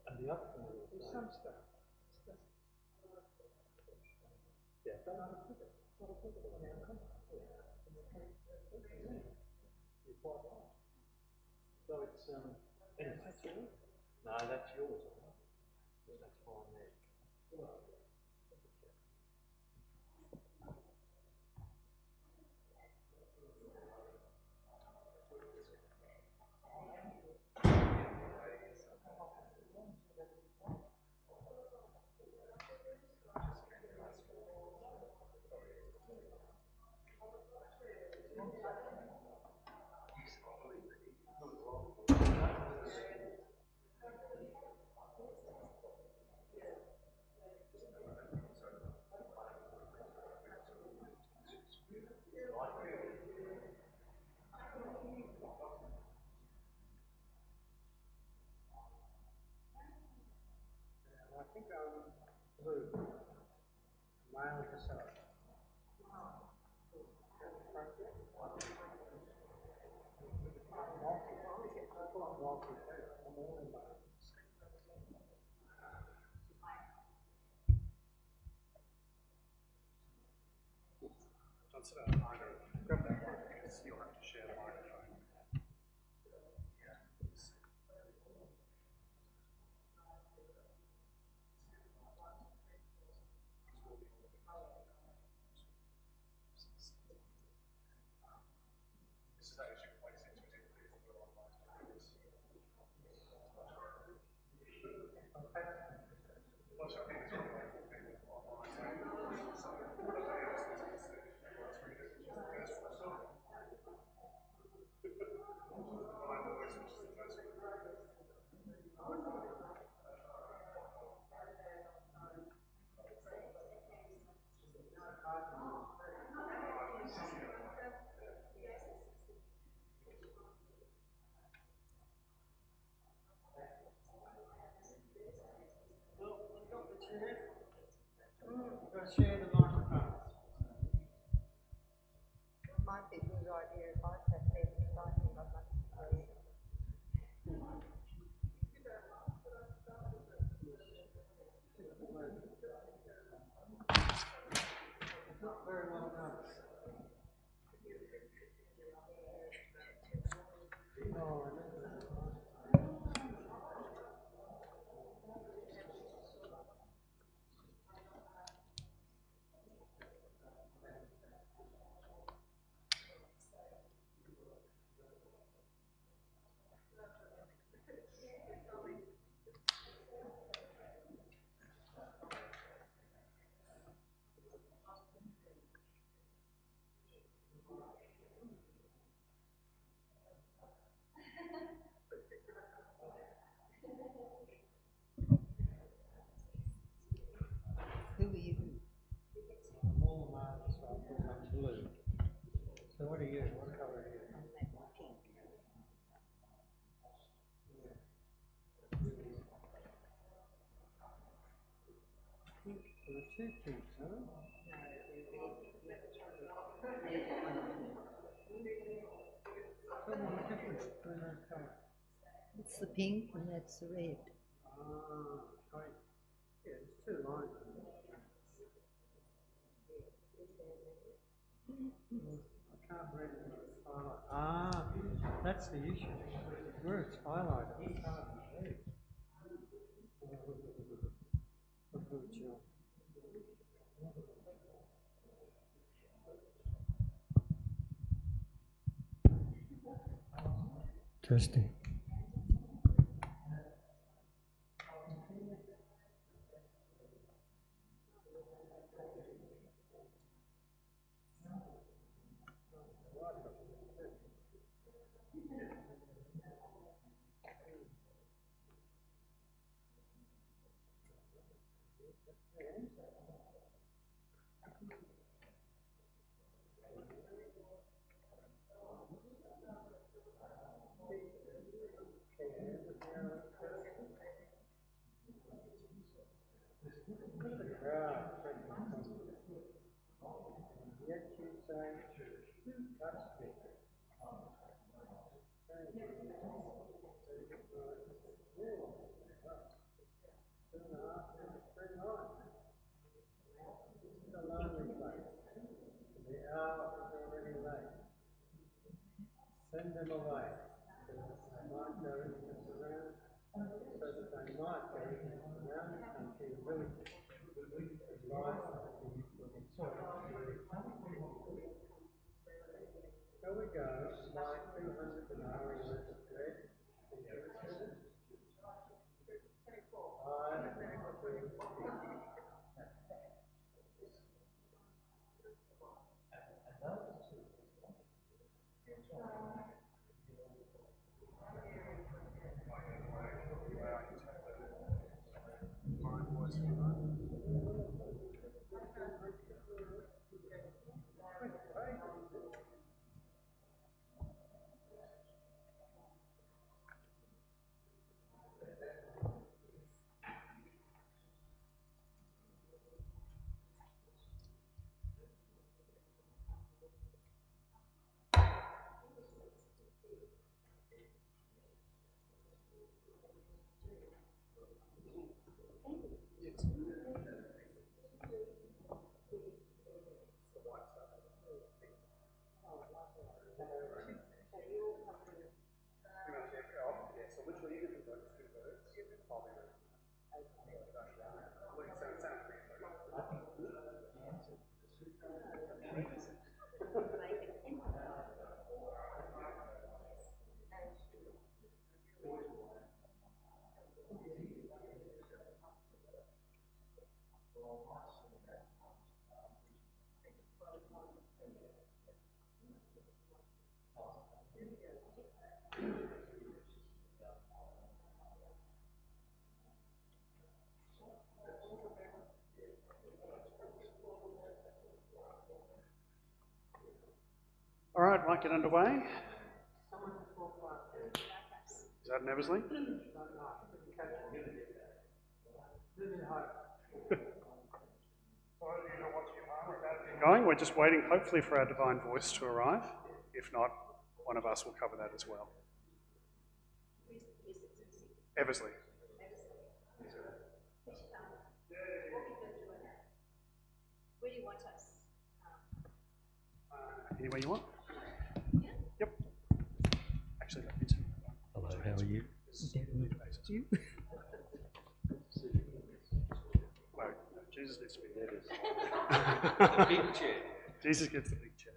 And the other thing is some stuff. Yeah, you're quite right. So it's anyway, that's yours. No, that's yours. That's fine there. I think blue, male to sell. Grab that one because you'll have to share the microphone. Share the microphone. Might be a good idea if I sat there talking about my Not very well done. Oh, I know. Who are you? I'm all male, so I put on blue. So what are you? What colour are you? I'm that pink. Pink. There are two pinks, huh? No, Tell me the difference between those colours. it's the pink and that's the red. Ah, great. Yeah, there's two lines. I can't read it. Ah, that's the issue. Where it's highlighted, it's hard to read. Good job. Testing. Yet you say, who touched me? This is a lonely place. The hour is already late. Send them away, so that they might go into the surrounding country and villages. Life shall we go and buy 200 denarii worth of bread and give it to them? I So literally, even if it's like 2 words, I'll be ready. Sounds pretty funny. All right, might get underway. Is that an Eversley? Going, we're just waiting hopefully for our divine voice to arrive. If not, one of us will cover that as well. Eversley. Where do you want us? Anywhere you want. Yeah. Yep. Actually, that means. Hello, how are you? You? Well, Jesus needs to be there. Big chair. Jesus gets the big chair.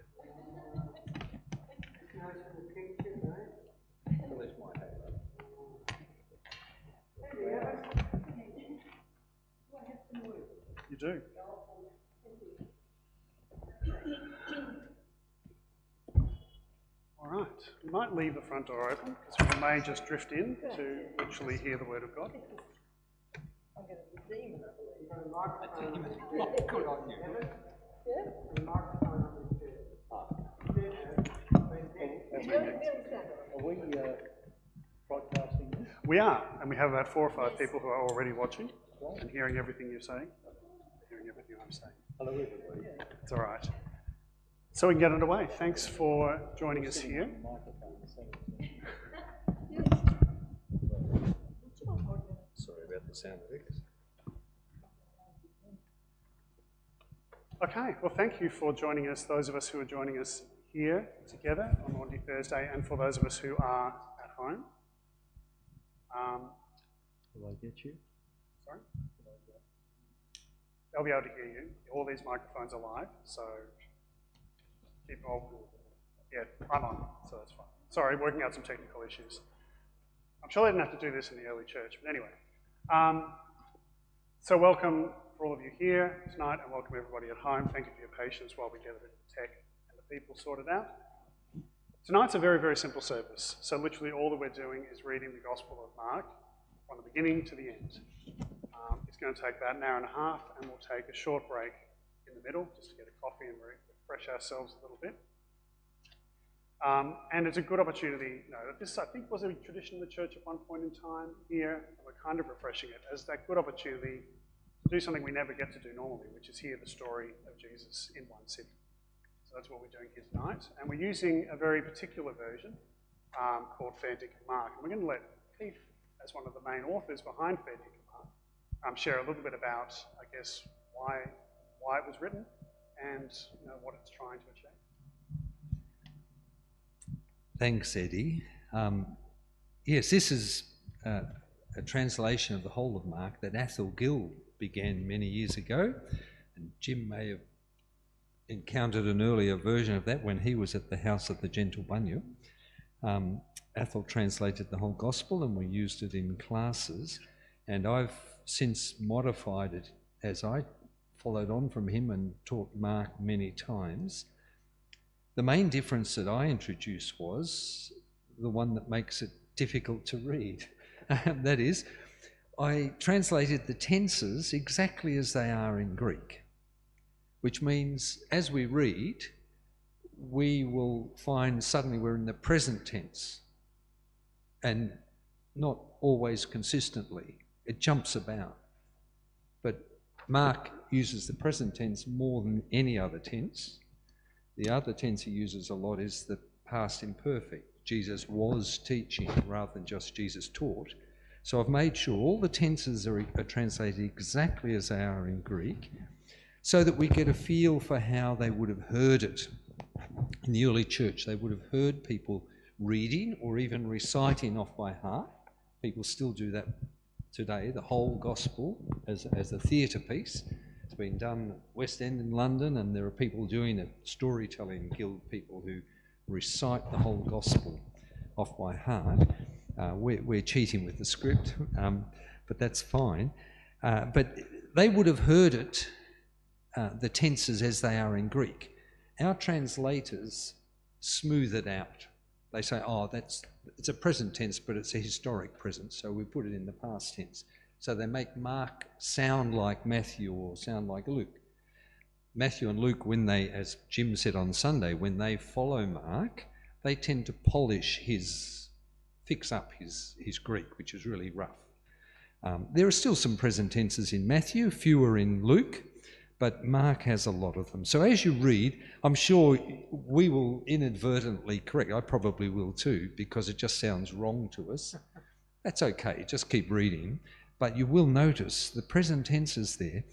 You do. All right, we might leave the front door open because we may just drift in to literally hear the word of God. I'm going to be demon, I believe. Good on you. Are we broadcasting this? We are, and we have about 4 or 5 people who are already watching and hearing everything you're saying, hearing everything I'm saying. Hello, everybody. It's all right. So we can get underway. Thanks for joining us here. Sorry about the sound effects. Okay, well, thank you for joining us, those of us who are joining us here together on Maundy Thursday, and for those of us who are at home. Will I get you? Sorry? They'll be able to hear you. All these microphones are live, so keep all. Yeah, I'm on, so that's fine. Sorry, working out some technical issues. I'm sure they didn't have to do this in the early church, but anyway. So welcome for all of you here tonight, and welcome everybody at home. Thank you for your patience while we get the tech and the people sorted out. Tonight's a very, very simple service. So literally all that we're doing is reading the Gospel of Mark from the beginning to the end. It's going to take about an hour and a half, and we'll take a short break in the middle just to get a coffee and refresh ourselves a little bit. And it's a good opportunity. This, I think, was a tradition in the church at one point in time here. And we're kind of refreshing it as that good opportunity to do something we never get to do normally, which is hear the story of Jesus in one sitting. So that's what we're doing here tonight. And we're using a very particular version called Dinkum. And we're going to let Keith, as one of the main authors behind Dinkum, share a little bit about, I guess, why it was written and what it's trying to achieve. Thanks, Eddie. Yes, this is a translation of the whole of Mark that Athol Gill began many years ago, and Jim may have encountered an earlier version of that when he was at the house of the Gentle Bunyip. Athol translated the whole gospel and we used it in classes, and I've since modified it as I followed on from him and taught Mark many times. The main difference that I introduced was the one that makes it difficult to read. That is, I translated the tenses exactly as they are in Greek, which means as we read, we will find suddenly we're in the present tense, and not always consistently. It jumps about. But Mark uses the present tense more than any other tense. The other tense he uses a lot is the past imperfect. Jesus was teaching rather than just Jesus taught. So I've made sure all the tenses are translated exactly as they are in Greek, so that we get a feel for how they would have heard it. In the early church, they would have heard people reading or even reciting off by heart. People still do that today, the whole gospel as a theatre piece. It's been done at West End in London, and there are people doing it, storytelling guild people who recite the whole gospel off by heart. We're cheating with the script, but that's fine. But they would have heard it, the tenses as they are in Greek. Our translators smooth it out. They say, it's a present tense, but it's a historic present, so we put it in the past tense. So they make Mark sound like Matthew or sound like Luke. Matthew and Luke, when they, as Jim said on Sunday, when they follow Mark, they tend to fix up his Greek, which is really rough. There are still some present tenses in Matthew, fewer in Luke, but Mark has a lot of them. So as you read, I'm sure we will inadvertently correct. I probably will too, because it just sounds wrong to us. That's okay, just keep reading. But you will notice the present tense is there.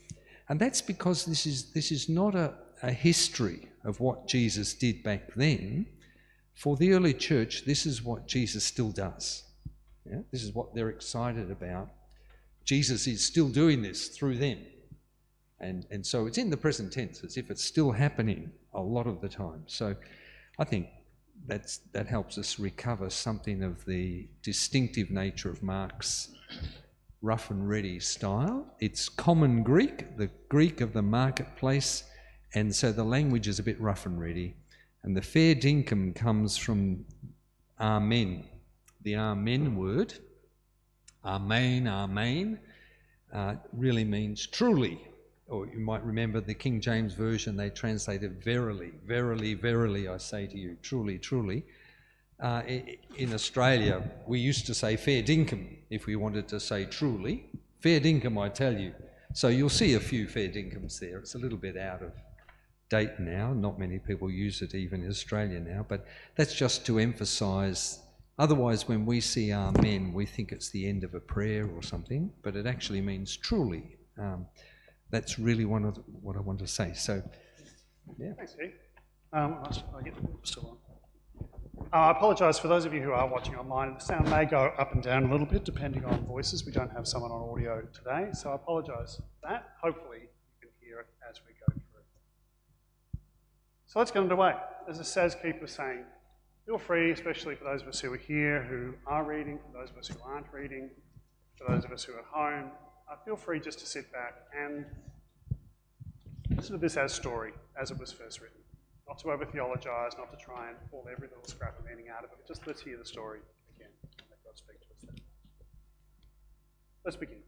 And that's because this is not a history of what Jesus did back then. For the early church, this is what Jesus still does. Yeah? This is what they're excited about. Jesus is still doing this through them. And so it's in the present tense, as if it's still happening a lot of the time. So I think that helps us recover something of the distinctive nature of Mark's rough and ready style. It's common Greek, the Greek of the marketplace, and so the language is a bit rough and ready. And the fair dinkum comes from amen, the amen word. Amen, really means truly. Or you might remember the King James Version, they translated verily, verily, verily, I say to you, truly, truly. In Australia, we used to say fair dinkum if we wanted to say truly. Fair dinkum, I tell you. So you'll see a few fair dinkums there. It's a little bit out of date now. Not many people use it even in Australia now, but that's just to emphasise. Otherwise, when we see amen, we think it's the end of a prayer or something, but it actually means truly. That's really what I want to say. So, yeah. Thanks, Steve. I apologise for those of you who are watching online. The sound may go up and down a little bit depending on voices. We don't have someone on audio today, so I apologise for that. Hopefully you can hear it as we go through. So let's get underway. As the SAS keep was saying, feel free, especially for those of us who are here who are reading, for those of us who aren't reading, for those of us who are at home, feel free just to sit back and listen to this as story, as it was first written. Not to over-theologise, not to try and pull every little scrap of meaning out of it, but just let's hear the story again. Let God speak to us then. Let's begin.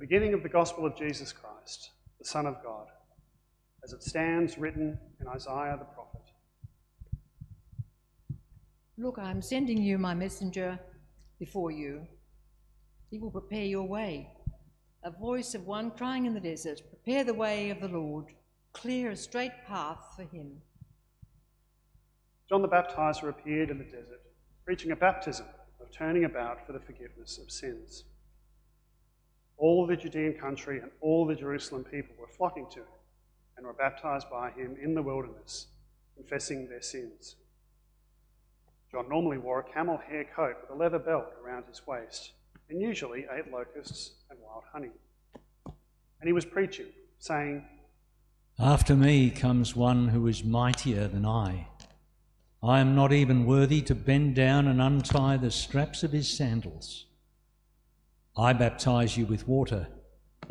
beginning of the gospel of Jesus Christ, the Son of God, as it stands written in Isaiah the prophet. Look, I am sending you my messenger before you. He will prepare your way. A voice of one crying in the desert, prepare the way of the Lord, clear a straight path for him. John the Baptizer appeared in the desert, preaching a baptism of turning about for the forgiveness of sins. All the Judean country and all the Jerusalem people were flocking to him and were baptized by him in the wilderness, confessing their sins. John normally wore a camel hair coat with a leather belt around his waist, and usually ate locusts and wild honey. And he was preaching, saying, "After me comes one who is mightier than I. I am not even worthy to bend down and untie the straps of his sandals. I baptize you with water,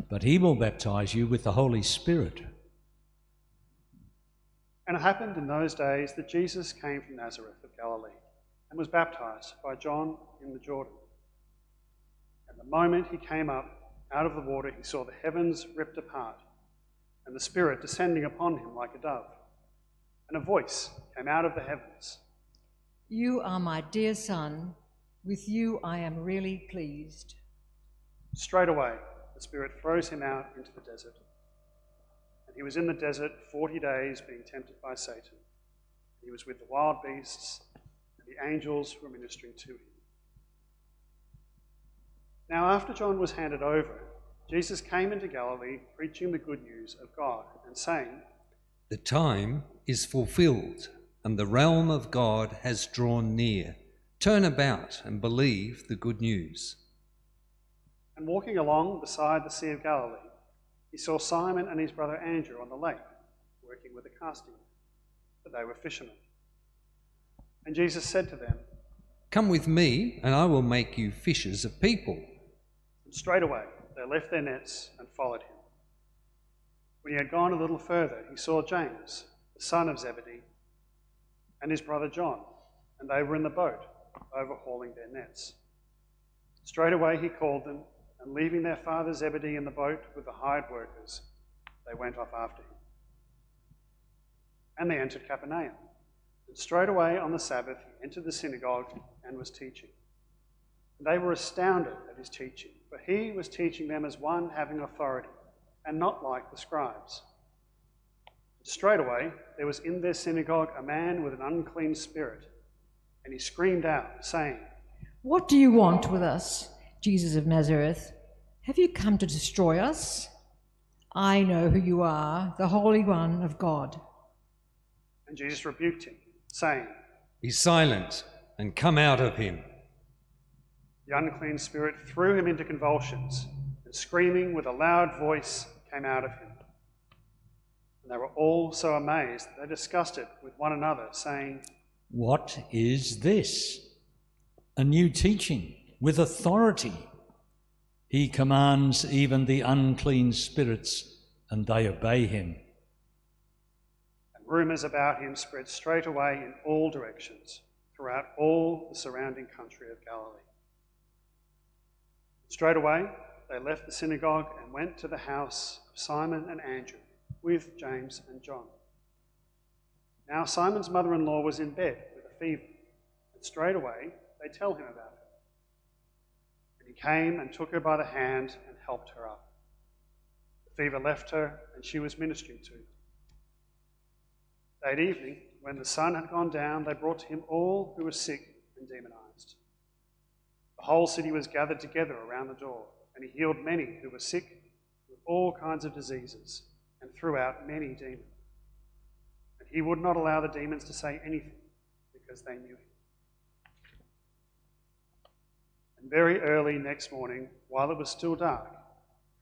but he will baptize you with the Holy Spirit." And it happened in those days that Jesus came from Nazareth of Galilee and was baptized by John in the Jordan. And the moment he came up out of the water, he saw the heavens ripped apart and the Spirit descending upon him like a dove. And a voice came out of the heavens. You are my dear Son. With you I am really pleased. Straight away, the Spirit throws him out into the desert. And he was in the desert 40 days being tempted by Satan. He was with the wild beasts, and the angels were ministering to him. Now after John was handed over, Jesus came into Galilee preaching the good news of God and saying, "The time is fulfilled, and the realm of God has drawn near. Turn about and believe the good news." And walking along beside the Sea of Galilee, he saw Simon and his brother Andrew on the lake, working with a casting net, for they were fishermen. And Jesus said to them, "Come with me, and I will make you fishers of people." And straightway they left their nets and followed him. When he had gone a little further, he saw James, the son of Zebedee, and his brother John, and they were in the boat, overhauling their nets. Straightway he called them, and leaving their father Zebedee in the boat with the hired workers, they went off after him. And they entered Capernaum. And straightway on the Sabbath he entered the synagogue and was teaching. And they were astounded at his teaching, for he was teaching them as one having authority, and not like the scribes. And straightway there was in their synagogue a man with an unclean spirit, and he screamed out, saying, What do you want with us, Jesus of Nazareth? Have you come to destroy us? I know who you are, the Holy One of God. And Jesus rebuked him, saying, "Be silent and come out of him." The unclean spirit threw him into convulsions, and screaming with a loud voice came out of him. And they were all so amazed that they discussed it with one another, saying, "What is this? A new teaching with authority. He commands even the unclean spirits, and they obey him." And rumours about him spread straight away in all directions, throughout all the surrounding country of Galilee. Straight away they left the synagogue and went to the house of Simon and Andrew with James and John. Now Simon's mother-in-law was in bed with a fever, and straight away they tell him about her. And he came and took her by the hand and helped her up. The fever left her, and she was ministering to them. That evening, when the sun had gone down, they brought to him all who were sick and demonized. The whole city was gathered together around the door, and he healed many who were sick with all kinds of diseases, and threw out many demons. And he would not allow the demons to say anything, because they knew him. And very early next morning, while it was still dark,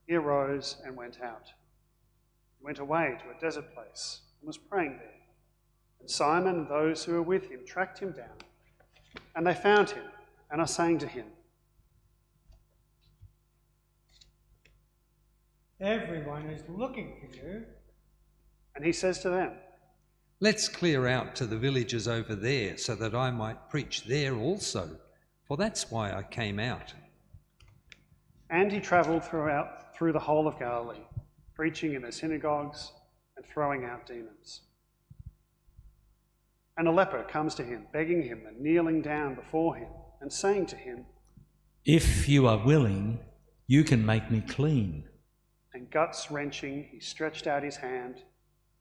he arose and went out. He went away to a desert place and was praying there. And Simon and those who were with him tracked him down, and they found him and are saying to him, "Everyone is looking for you." and he says to them, "Let's clear out to the villages over there so that I might preach there also, for that's why I came out." And he travelled throughout through the whole of Galilee, preaching in their synagogues and throwing out demons. And a leper comes to him, begging him and kneeling down before him and saying to him, "If you are willing, you can make me clean." And guts wrenching, he stretched out his hand,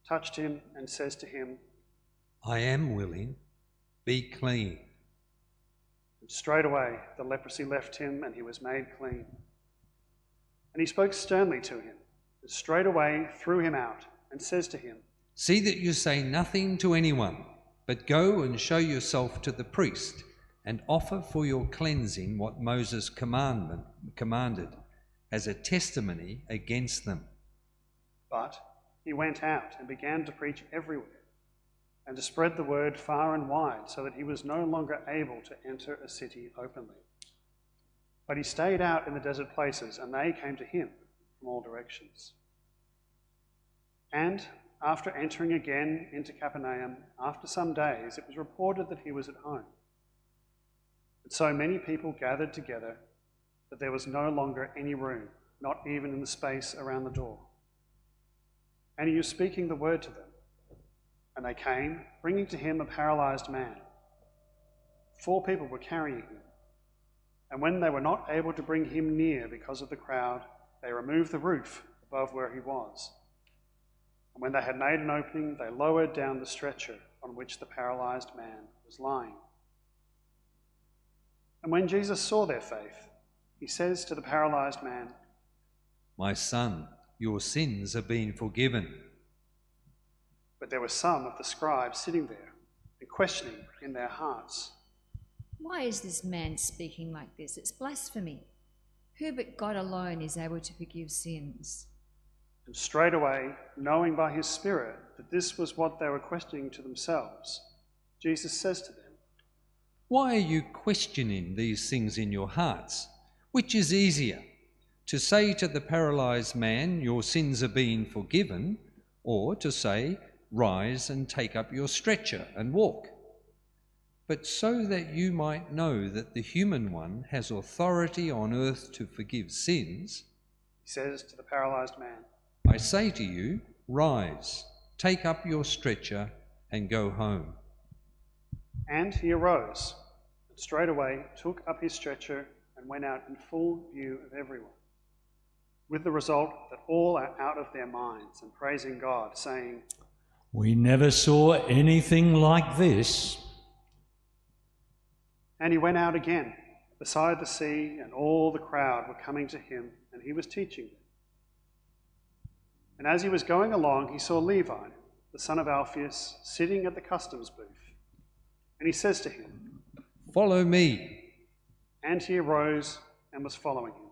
touched him, and says to him, "I am willing, be clean." And straightway the leprosy left him, and he was made clean. And he spoke sternly to him, and straightway threw him out, and says to him, "See that you say nothing to anyone, but go and show yourself to the priest, and offer for your cleansing what Moses commanded as a testimony against them." But he went out and began to preach everywhere, and to spread the word far and wide, so that he was no longer able to enter a city openly. But he stayed out in the desert places, and they came to him from all directions. And after entering again into Capernaum, after some days, it was reported that he was at home. And so many people gathered together that there was no longer any room, not even in the space around the door. And he was speaking the word to them. And they came, bringing to him a paralyzed man. 4 people were carrying him. And when they were not able to bring him near because of the crowd, they removed the roof above where he was. And when they had made an opening, they lowered down the stretcher on which the paralyzed man was lying. And when Jesus saw their faith, he says to the paralyzed man, "My son, your sins are being forgiven." But there were some of the scribes sitting there and questioning in their hearts, "Why is this man speaking like this? It's blasphemy. Who but God alone is able to forgive sins?" And straightway, knowing by his Spirit that this was what they were questioning to themselves, Jesus says to them, "Why are you questioning these things in your hearts? Which is easier, to say to the paralyzed man, 'Your sins are being forgiven,' or to say, 'Rise and take up your stretcher and walk'? But so that you might know that the human one has authority on earth to forgive sins," he says to the paralyzed man, "I say to you, rise, take up your stretcher and go home." And he arose, and straightway took up his stretcher and went out in full view of everyone, with the result that all are out of their minds and praising God, saying, "We never saw anything like this." And he went out again beside the sea, and all the crowd were coming to him, and he was teaching them. And as he was going along, he saw Levi, the son of Alphaeus, sitting at the customs booth. And he says to him, "Follow me." And he arose and was following him.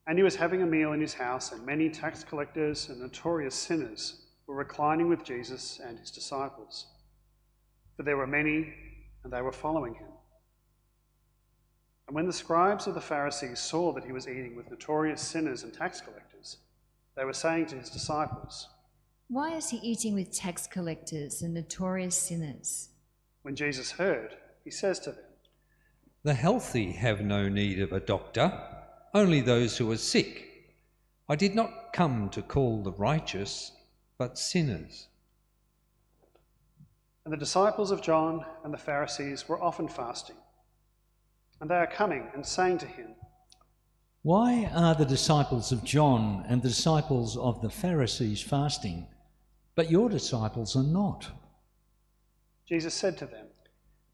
And he was having a meal in his house, and many tax collectors and notorious sinners were reclining with Jesus and his disciples. For there were many, and they were following him. And when the scribes of the Pharisees saw that he was eating with notorious sinners and tax collectors, they were saying to his disciples, "Why is he eating with tax collectors and notorious sinners?" When Jesus heard, he says to them, "The healthy have no need of a doctor, only those who are sick. I did not come to call the righteous, but sinners." And the disciples of John and the Pharisees were often fasting. And they are coming and saying to him, "Why are the disciples of John and the disciples of the Pharisees fasting, but your disciples are not?" Jesus said to them,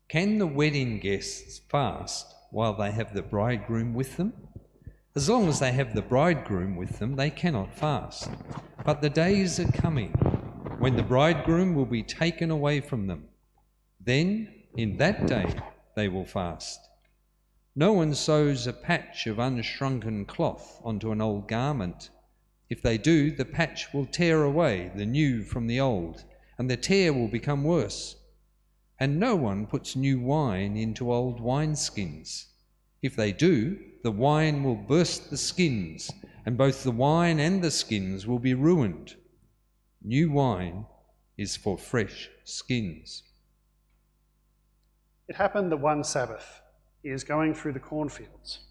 "Can the wedding guests fast while they have the bridegroom with them? As long as they have the bridegroom with them, they cannot fast. But the days are coming when the bridegroom will be taken away from them. Then, in that day, they will fast. No one sews a patch of unshrunken cloth onto an old garment. If they do, the patch will tear away the new from the old, and the tear will become worse. And no one puts new wine into old wineskins. If they do, the wine will burst the skins, and both the wine and the skins will be ruined. New wine is for fresh skins." It happened that one Sabbath, he is going through the cornfields,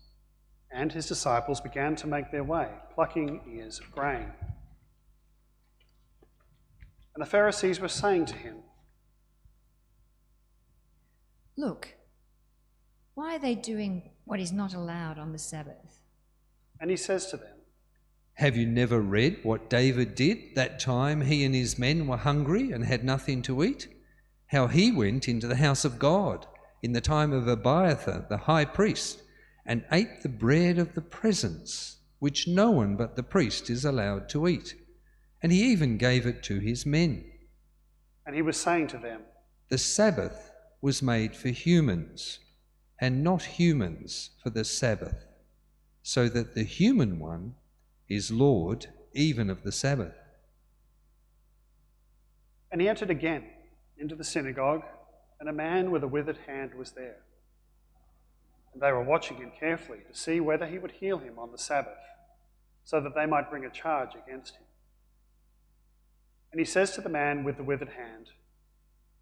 and his disciples began to make their way, plucking ears of grain. And the Pharisees were saying to him, "Look, why are they doing what is not allowed on the Sabbath?" and he says to them, Have you never read what David did that time he and his men were hungry and had nothing to eat? How he went into the house of God in the time of Abiathar the high priest and ate the bread of the presence, which no one but the priest is allowed to eat. And he even gave it to his men. and he was saying to them, The Sabbath was made for humans, and not humans for the Sabbath, so that the human one is Lord even of the Sabbath. And he entered again into the synagogue, and a man with a withered hand was there. And they were watching him carefully to see whether he would heal him on the Sabbath, so that they might bring a charge against him. And he says to the man with the withered hand,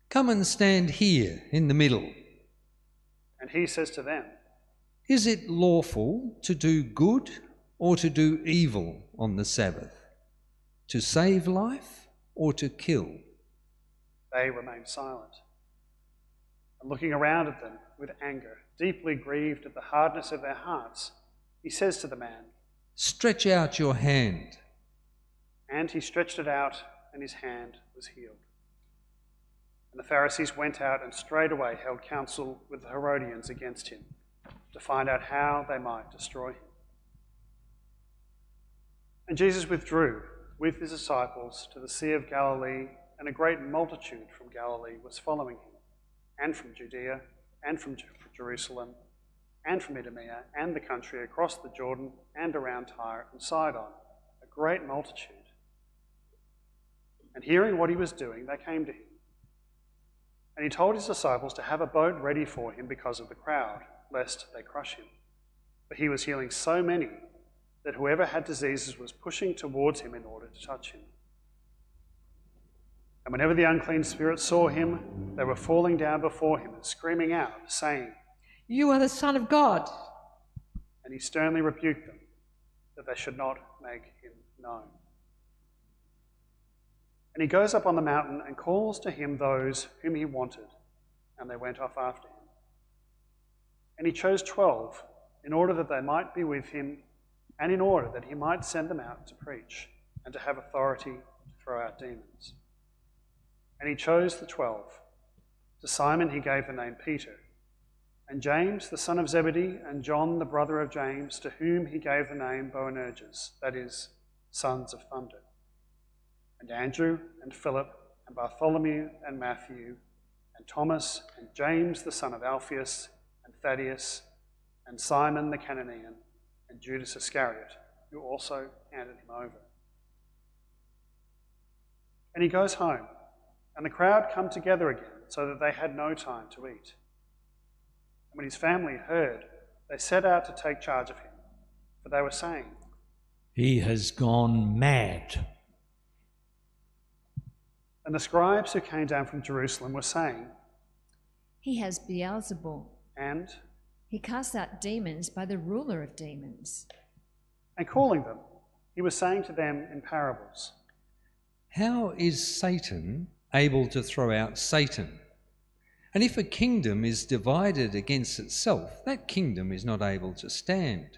Come and stand here in the middle. and he says to them, Is it lawful to do good or to do evil on the Sabbath? To save life or to kill? They remained silent. And looking around at them with anger, deeply grieved at the hardness of their hearts, he says to the man, Stretch out your hand. and he stretched it out, and his hand was healed. And the Pharisees went out and straightway held counsel with the Herodians against him, to find out how they might destroy him. And Jesus withdrew with his disciples to the Sea of Galilee, and a great multitude from Galilee was following him, and from Judea, and from Jerusalem, and from Idumea, and the country across the Jordan, and around Tyre and Sidon, a great multitude. And hearing what he was doing, they came to him. And he told his disciples to have a boat ready for him because of the crowd, lest they crush him. For he was healing so many that whoever had diseases was pushing towards him in order to touch him. And whenever the unclean spirits saw him, they were falling down before him and screaming out, saying, You are the Son of God. And he sternly rebuked them, that they should not make him known. And he goes up on the mountain and calls to him those whom he wanted, and they went off after him. And he chose 12, in order that they might be with him, and in order that he might send them out to preach, and to have authority to throw out demons. And he chose the 12. To Simon he gave the name Peter, and James the son of Zebedee, and John the brother of James, to whom he gave the name Boanerges, that is, sons of thunder. And Andrew, and Philip, and Bartholomew, and Matthew, and Thomas, and James the son of Alphaeus, and Thaddeus, and Simon the Cananean, and Judas Iscariot, who also handed him over. And he goes home, and the crowd come together again, so that they had no time to eat. And when his family heard, they set out to take charge of him, for they were saying, He has gone mad. And the scribes who came down from Jerusalem were saying, He has Beelzebul. and He casts out demons by the ruler of demons. calling them, he was saying to them in parables, How is Satan able to throw out Satan? And if a kingdom is divided against itself, that kingdom is not able to stand.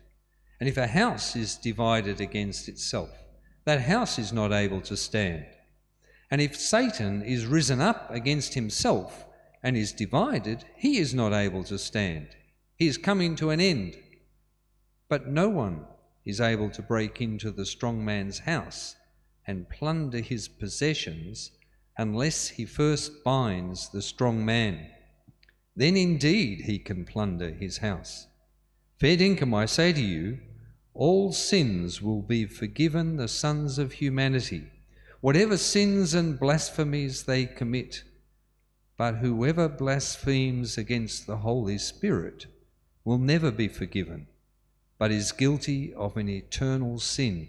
And if a house is divided against itself, that house is not able to stand. And if Satan is risen up against himself and is divided, he is not able to stand. He is coming to an end. But no one is able to break into the strong man's house and plunder his possessions unless he first binds the strong man. Then indeed he can plunder his house. Fair Dinkum, I say to you, all sins will be forgiven the sons of humanity, whatever sins and blasphemies they commit. But whoever blasphemes against the Holy Spirit will never be forgiven, but is guilty of an eternal sin.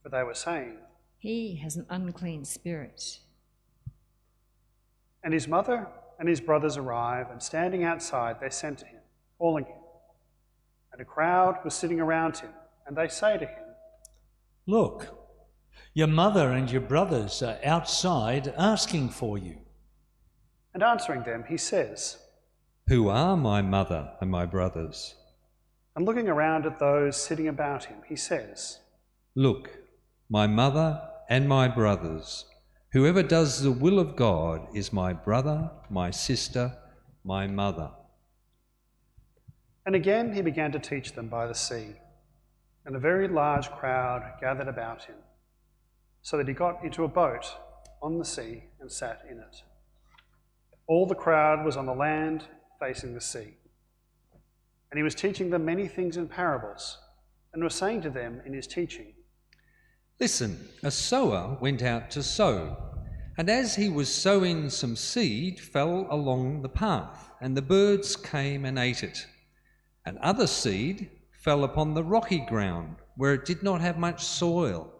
for they were saying, He has an unclean spirit. And his mother and his brothers arrived, and standing outside they sent to him, calling him. and a crowd was sitting around him, and they say to him, Look, your mother and your brothers are outside asking for you. And answering them, he says, Who are my mother and my brothers? and looking around at those sitting about him, he says, Look, my mother and my brothers. Whoever does the will of God is my brother, my sister, my mother. And again he began to teach them by the sea, and a very large crowd gathered about him, so that he got into a boat on the sea and sat in it. All the crowd was on the land facing the sea. And he was teaching them many things in parables, and was saying to them in his teaching, Listen, a sower went out to sow, and as he was sowing, some seed fell along the path, and the birds came and ate it. And other seed fell upon the rocky ground, where it did not have much soil.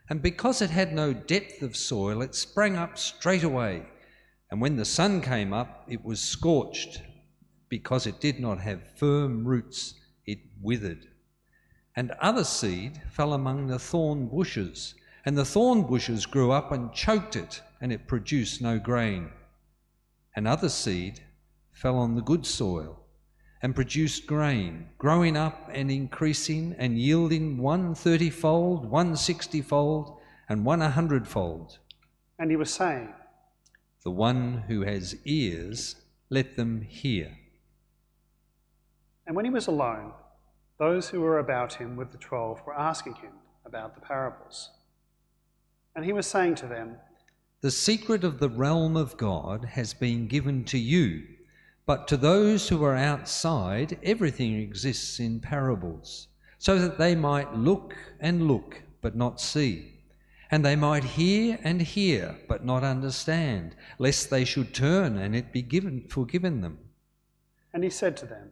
And because it had no depth of soil, it sprang up straight away. And when the sun came up, it was scorched. Because it did not have firm roots, it withered. And other seed fell among the thorn bushes, and the thorn bushes grew up and choked it, and it produced no grain. And other seed fell on the good soil, and produced grain, growing up and increasing, and yielding 1 30-fold, 1 60-fold, and 1 100-fold. and he was saying, The one who has ears, let them hear. And when he was alone, those who were about him with the 12 were asking him about the parables. And he was saying to them, The secret of the realm of God has been given to you, but to those who are outside, everything exists in parables, so that they might look and look, but not see, and they might hear and hear, but not understand, lest they should turn and it be forgiven them. and he said to them,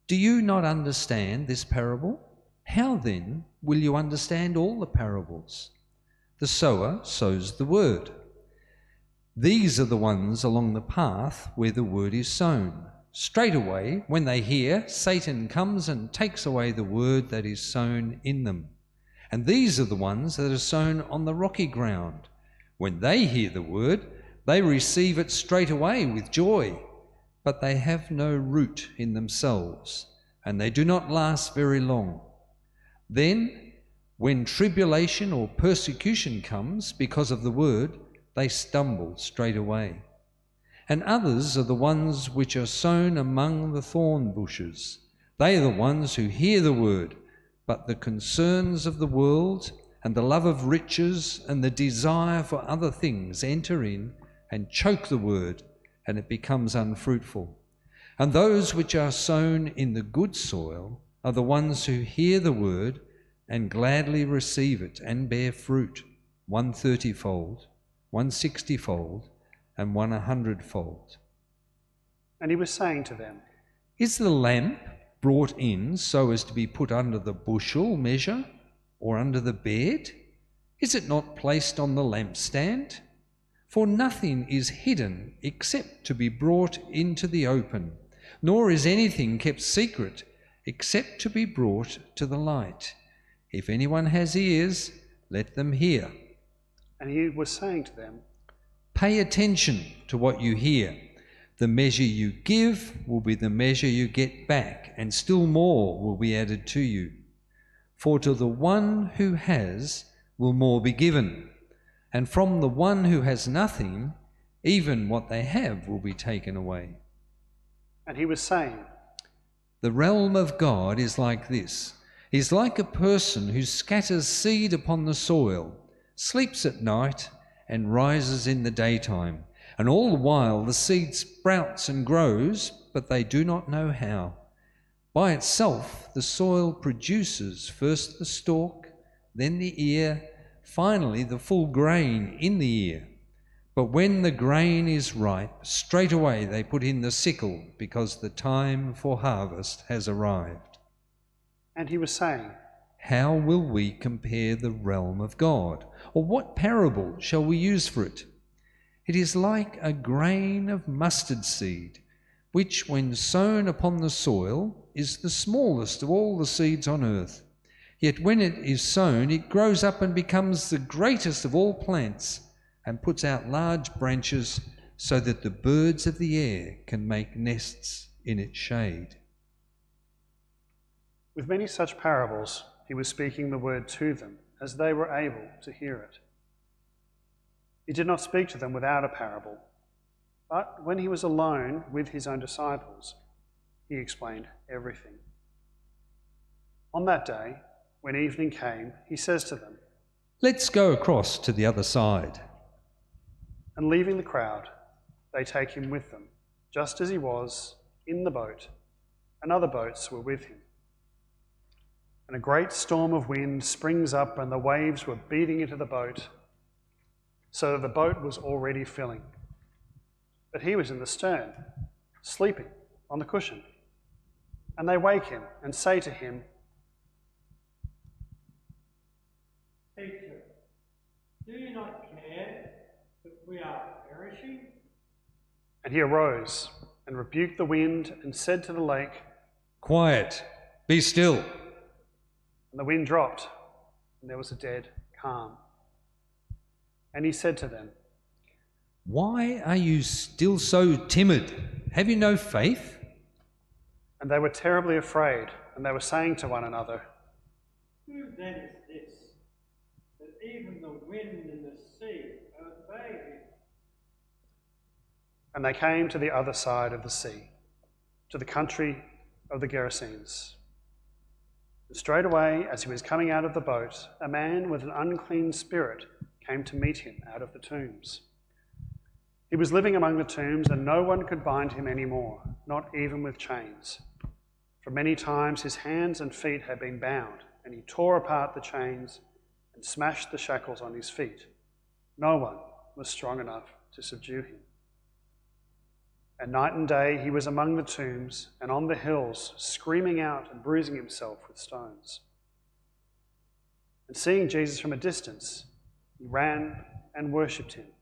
Do you not understand this parable? How then will you understand all the parables? The sower sows the word. These are the ones along the path where the word is sown. Straightway, when they hear, Satan comes and takes away the word that is sown in them. And these are the ones that are sown on the rocky ground. When they hear the word, they receive it straightway with joy, but they have no root in themselves, and they do not last very long. Then, when tribulation or persecution comes because of the word, they stumble straight away. And others are the ones which are sown among the thorn bushes. They are the ones who hear the word, but the concerns of the world and the love of riches and the desire for other things enter in and choke the word, and it becomes unfruitful. And those which are sown in the good soil are the ones who hear the word and gladly receive it and bear fruit, 1 30-fold, 1 60-fold, and 1 100-fold. and he was saying to them, Is the lamp brought in so as to be put under the bushel measure or under the bed? Is it not placed on the lampstand? For nothing is hidden except to be brought into the open, nor is anything kept secret except to be brought to the light. If anyone has ears, let them hear. and he was saying to them, Pay attention to what you hear. The measure you give will be the measure you get back, and still more will be added to you. For to the one who has will more be given, and from the one who has nothing, even what they have will be taken away. and he was saying, The realm of God is like this. He is like a person who scatters seed upon the soil, sleeps at night, and rises in the daytime. And all the while the seed sprouts and grows, but they do not know how. By itself the soil produces first the stalk, then the ear, finally the full grain in the ear. But when the grain is ripe, straightway they put in the sickle, because the time for harvest has arrived. and he was saying, How will we compare the realm of God? Or what parable shall we use for it? It is like a grain of mustard seed, which when sown upon the soil is the smallest of all the seeds on earth. Yet when it is sown, it grows up and becomes the greatest of all plants and puts out large branches so that the birds of the air can make nests in its shade." With many such parables, he was speaking the word to them as they were able to hear it. He did not speak to them without a parable, but when he was alone with his own disciples, he explained everything. On that day, when evening came, he says to them, "Let's go across to the other side." And leaving the crowd, they take him with them, just as he was in the boat, and other boats were with him. And a great storm of wind springs up, and the waves were beating into the boat, so that the boat was already filling. But he was in the stern, sleeping on the cushion. And they wake him and say to him, "Teacher, do you not care that we are perishing?" And he arose and rebuked the wind and said to the lake, "Quiet, be still." And the wind dropped, and there was a dead calm. And he said to them, "Why are you still so timid? Have you no faith?" And they were terribly afraid, and they were saying to one another, "Who then is this, that even the wind and the sea obey him?" And they came to the other side of the sea, to the country of the Gerasenes. And straightway, as he was coming out of the boat, a man with an unclean spirit came to meet him out of the tombs. He was living among the tombs, and no one could bind him any more, not even with chains. For many times his hands and feet had been bound, and he tore apart the chains and smashed the shackles on his feet. No one was strong enough to subdue him. And night and day he was among the tombs and on the hills, screaming out and bruising himself with stones. And seeing Jesus from a distance, he ran and worshipped him.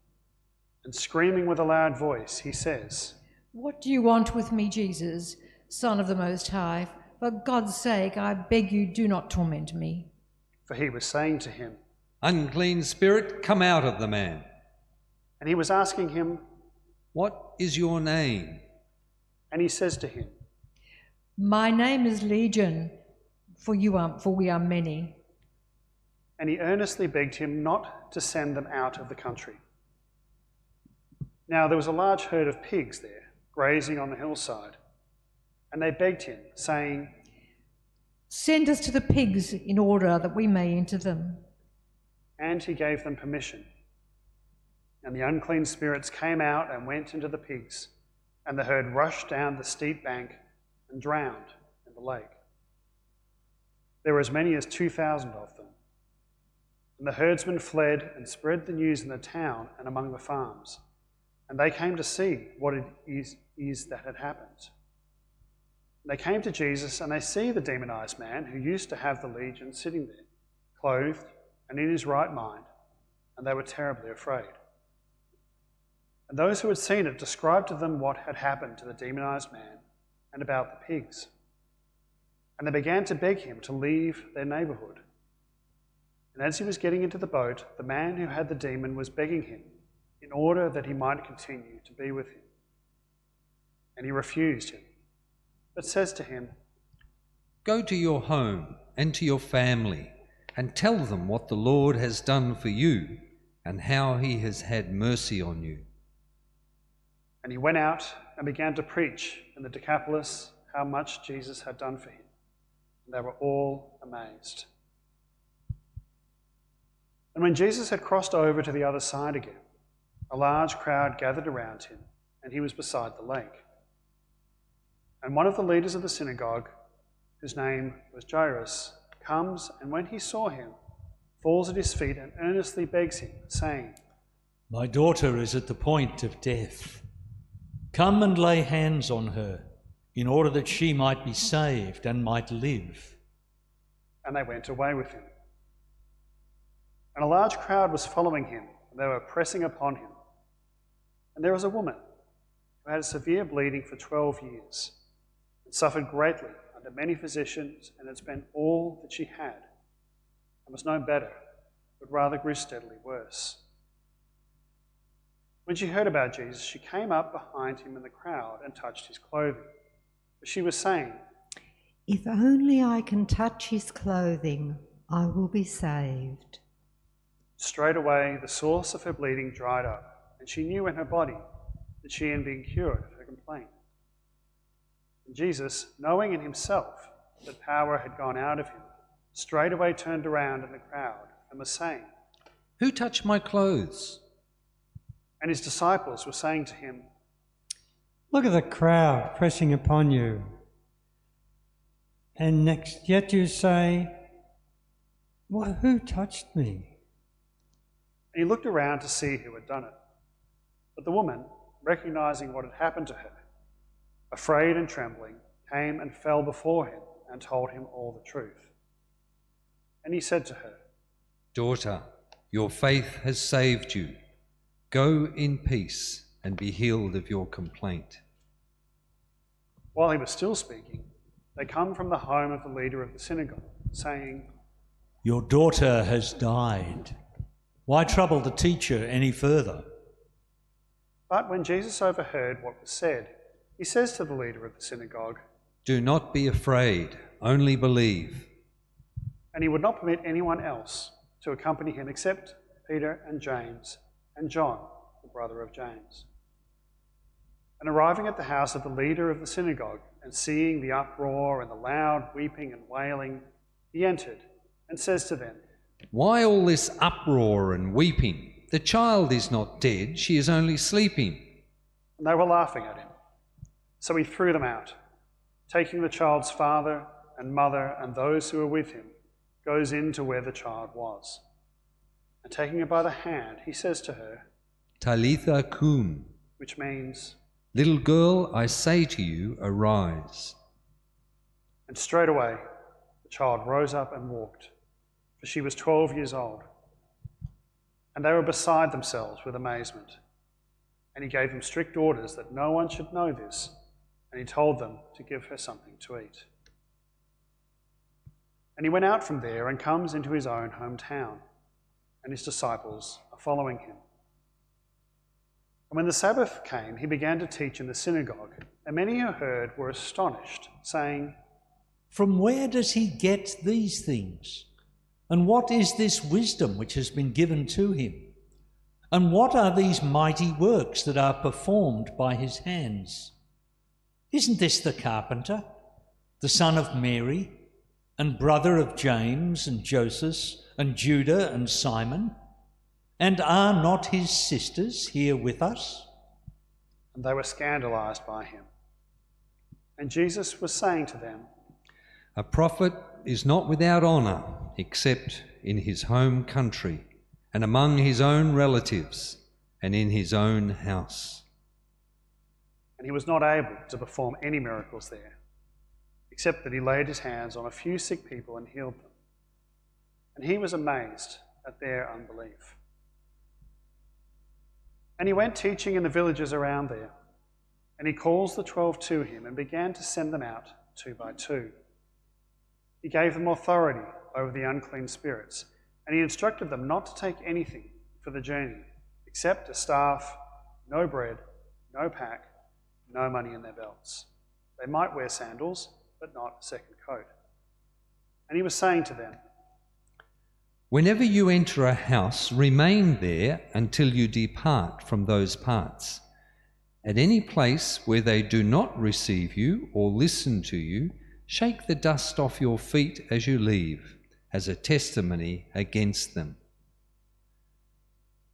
And screaming with a loud voice, he says, "What do you want with me, Jesus, Son of the Most High? For God's sake, I beg you, do not torment me." For he was saying to him, "Unclean spirit, come out of the man." and he was asking him, "What is your name?" and he says to him, "My name is Legion, for we are many." and he earnestly begged him not to send them out of the country. Now there was a large herd of pigs there, grazing on the hillside, and they begged him, saying, "Send us to the pigs in order that we may enter them." and he gave them permission. And the unclean spirits came out and went into the pigs, and the herd rushed down the steep bank and drowned in the lake. There were as many as 2,000 of them. And the herdsmen fled and spread the news in the town and among the farms, and they came to see what it is that had happened. And they came to Jesus, and they see the demonized man who used to have the legion sitting there, clothed and in his right mind, and they were terribly afraid. And those who had seen it described to them what had happened to the demonized man and about the pigs. And they began to beg him to leave their neighborhood. And as he was getting into the boat, the man who had the demon was begging him in order that he might continue to be with him. And he refused him, but says to him, "Go to your home and to your family and tell them what the Lord has done for you and how he has had mercy on you." And he went out and began to preach in the Decapolis how much Jesus had done for him. And they were all amazed. And when Jesus had crossed over to the other side again, a large crowd gathered around him, and he was beside the lake. And one of the leaders of the synagogue, whose name was Jairus, comes, and when he saw him, falls at his feet and earnestly begs him, saying, "My daughter is at the point of death. Come and lay hands on her, in order that she might be saved and might live." And they went away with him. And a large crowd was following him, and they were pressing upon him. And there was a woman who had a severe bleeding for 12 years, and suffered greatly under to many physicians and had spent all that she had, and was no better, but rather grew steadily worse. When she heard about Jesus, she came up behind him in the crowd and touched his clothing. For she was saying, "If only I can touch his clothing, I will be saved." Straight away the source of her bleeding dried up, and she knew in her body that she had been cured of her complaint. And Jesus, knowing in himself that power had gone out of him, straightway turned around in the crowd and was saying, "Who touched my clothes?" And his disciples were saying to him, Look at the crowd pressing upon you. And next, yet you say, well, who touched me? And he looked around to see who had done it. But the woman, recognizing what had happened to her, afraid and trembling, came and fell before him and told him all the truth. And he said to her, "Daughter, your faith has saved you. Go in peace and be healed of your complaint." While he was still speaking, they come from the home of the leader of the synagogue, saying, Your daughter has died. Why trouble the teacher any further? But when Jesus overheard what was said, he says to the leader of the synagogue, "Do not be afraid, only believe." and he would not permit anyone else to accompany him except Peter and James and John, the brother of James. And arriving at the house of the leader of the synagogue and seeing the uproar and the loud weeping and wailing, he entered and says to them, "Why all this uproar and weeping? The child is not dead, she is only sleeping." And they were laughing at him. So he threw them out. Taking the child's father and mother and those who were with him, goes in to where the child was. And taking her by the hand, he says to her, "Talitha cum," which means, "Little girl, I say to you, arise." and straightway the child rose up and walked, for she was 12 years old. And they were beside themselves with amazement. And he gave them strict orders that no one should know this, and he told them to give her something to eat. And he went out from there and comes into his own hometown, and his disciples are following him. And when the Sabbath came, he began to teach in the synagogue, and many who heard were astonished, saying, From where does he get these things? And what is this wisdom which has been given to him? And what are these mighty works that are performed by his hands? Isn't this the carpenter, the son of Mary, and brother of James and Joseph and Judah and Simon? And are not his sisters here with us? And they were scandalized by him. And Jesus was saying to them, "A prophet is not without honour except in his home country and among his own relatives and in his own house." And he was not able to perform any miracles there, except that he laid his hands on a few sick people and healed them. And he was amazed at their unbelief. And he went teaching in the villages around there, and he calls the 12 to him and began to send them out 2 by 2. He gave them authority over the unclean spirits, and he instructed them not to take anything for the journey, except a staff, no bread, no pack, no money in their belts. They might wear sandals, but not a second coat. And he was saying to them, "Whenever you enter a house, remain there until you depart from those parts. At any place where they do not receive you or listen to you, shake the dust off your feet as you leave, as a testimony against them."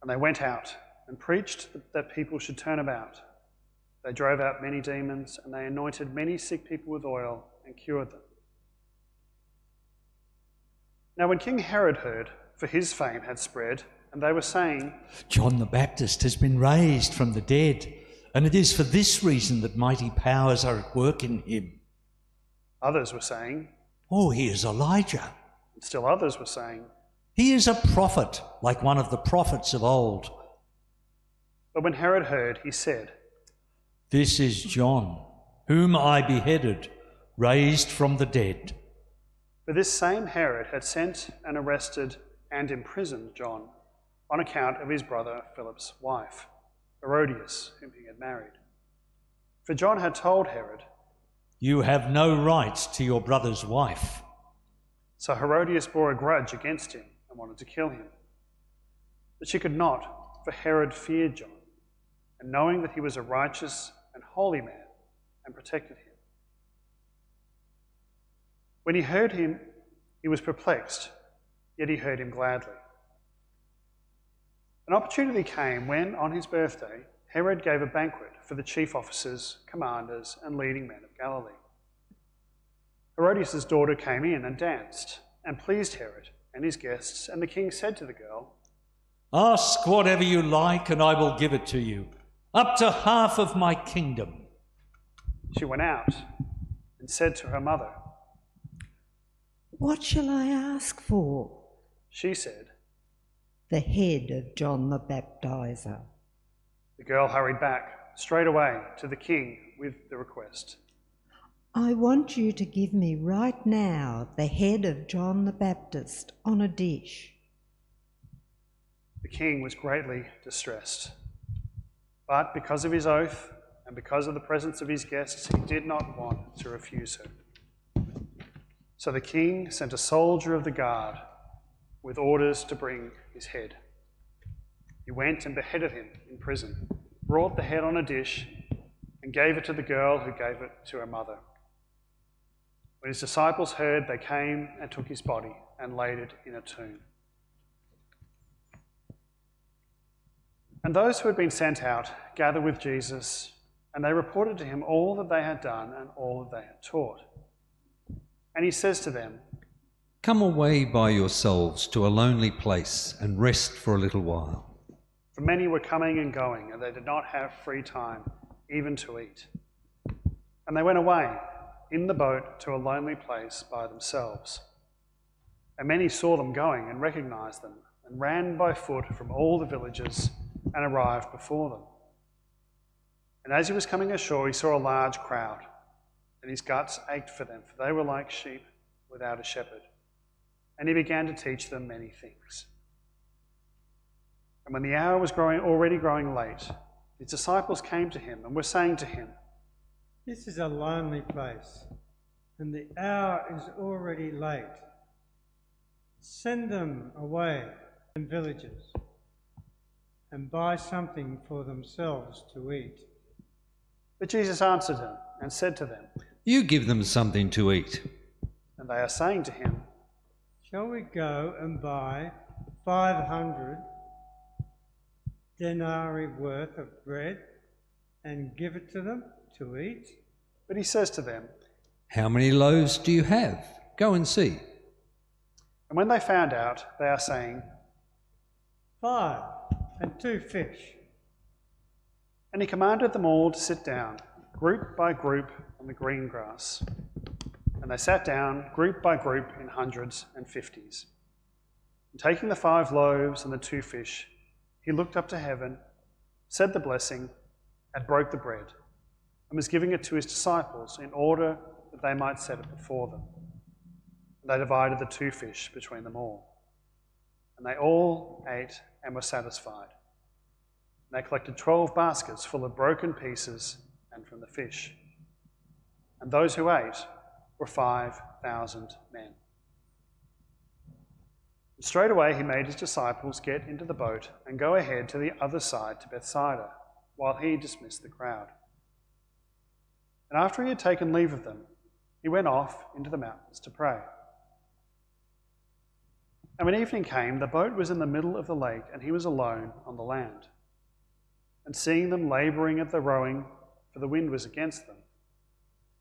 And they went out and preached that people should turn about. They drove out many demons, and they anointed many sick people with oil and cured them. Now when King Herod heard, for his fame had spread, and they were saying, John the Baptist has been raised from the dead, and it is for this reason that mighty powers are at work in him. Others were saying, Oh, he is Elijah. and still others were saying, He is a prophet, like one of the prophets of old. but when Herod heard, he said, This is John, whom I beheaded. raised from the dead. For this same Herod had sent and arrested and imprisoned John on account of his brother Philip's wife, Herodias, whom he had married. For John had told Herod, "You have no right to your brother's wife." So Herodias bore a grudge against him and wanted to kill him. But she could not, for Herod feared John, and knowing that he was a righteous and holy man, and protected him. When he heard him, he was perplexed, yet he heard him gladly. An opportunity came when, on his birthday, Herod gave a banquet for the chief officers, commanders, and leading men of Galilee. Herodias' daughter came in and danced, and pleased Herod and his guests, and the king said to the girl, "Ask whatever you like, and I will give it to you, up to half of my kingdom." She went out and said to her mother, "What shall I ask for?" She said, "The head of John the Baptizer." The girl hurried back straight away to the king with the request. "I want you to give me right now the head of John the Baptist on a dish." The king was greatly distressed, but because of his oath and because of the presence of his guests, he did not want to refuse her. So the king sent a soldier of the guard with orders to bring his head. He went and beheaded him in prison, brought the head on a dish, and gave it to the girl, who gave it to her mother. When his disciples heard, they came and took his body and laid it in a tomb. And those who had been sent out gathered with Jesus, and they reported to him all that they had done and all that they had taught. And he says to them, "Come away by yourselves to a lonely place and rest for a little while." For many were coming and going, and they did not have free time even to eat. And they went away in the boat to a lonely place by themselves. And many saw them going and recognized them, and ran by foot from all the villages and arrived before them. And as he was coming ashore, he saw a large crowd, and his guts ached for them, for they were like sheep without a shepherd. And he began to teach them many things. And when the hour was already growing late, his disciples came to him and were saying to him, This is a lonely place, and the hour is already late. Send them away in villages and buy something for themselves to eat. But Jesus answered them and said to them, You give them something to eat. And they are saying to him, Shall we go and buy 500 denarii worth of bread and give it to them to eat? But he says to them, How many loaves do you have? Go and see. And when they found out, they are saying, 5 and 2 fish. And he commanded them all to sit down, group by group, on the green grass. And they sat down, group by group, in hundreds and fifties. And taking the 5 loaves and the 2 fish, he looked up to heaven, said the blessing, and broke the bread, and was giving it to his disciples in order that they might set it before them. And they divided the 2 fish between them all. And they all ate and were satisfied. And they collected 12 baskets full of broken pieces and from the fish. And those who ate were 5,000 men. And straight away he made his disciples get into the boat and go ahead to the other side to Bethsaida, while he dismissed the crowd. And after he had taken leave of them, he went off into the mountains to pray. And when evening came, the boat was in the middle of the lake, and he was alone on the land. And seeing them labouring at the rowing, for the wind was against them,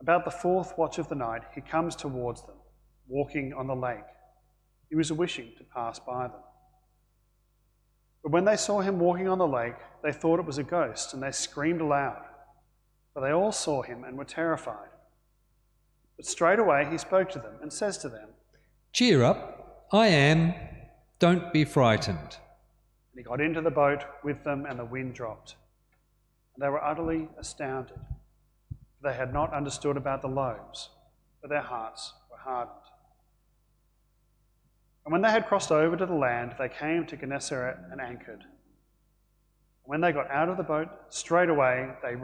about the 4th watch of the night, he comes towards them, walking on the lake. He was wishing to pass by them. But when they saw him walking on the lake, they thought it was a ghost, and they screamed aloud, for they all saw him and were terrified. But straightway he spoke to them and says to them, Cheer up, I am. Don't be frightened. And he got into the boat with them, and the wind dropped. And they were utterly astounded, for they had not understood about the loaves, but their hearts were hardened. And when they had crossed over to the land, they came to Gennesaret and anchored. When they got out of the boat, straight away they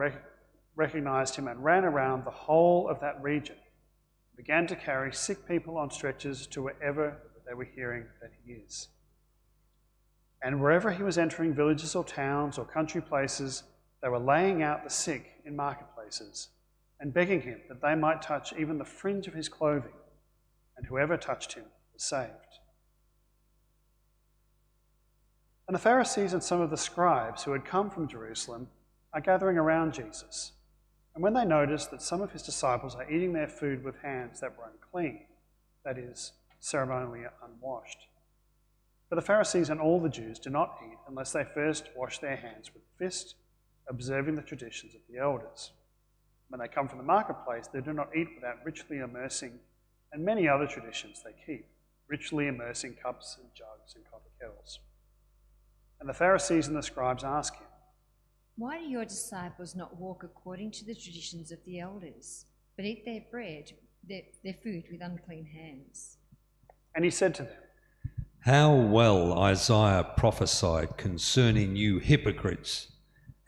recognized him and ran around the whole of that region, and began to carry sick people on stretchers to wherever they were hearing that he is. And wherever he was entering villages or towns or country places, they were laying out the sick in marketplaces and begging him that they might touch even the fringe of his clothing, and whoever touched him was saved. And the Pharisees and some of the scribes who had come from Jerusalem are gathering around Jesus. And when they notice that some of his disciples are eating their food with hands that were unclean, that is, ceremonially unwashed. For the Pharisees and all the Jews do not eat unless they first wash their hands with the fist, observing the traditions of the elders. When they come from the marketplace, they do not eat without richly immersing, and many other traditions they keep, richly immersing cups and jugs and copper kettles. And the Pharisees and the scribes ask him, "Why do your disciples not walk according to the traditions of the elders, but eat their bread, their food with unclean hands?" And he said to them, How well Isaiah prophesied concerning you hypocrites.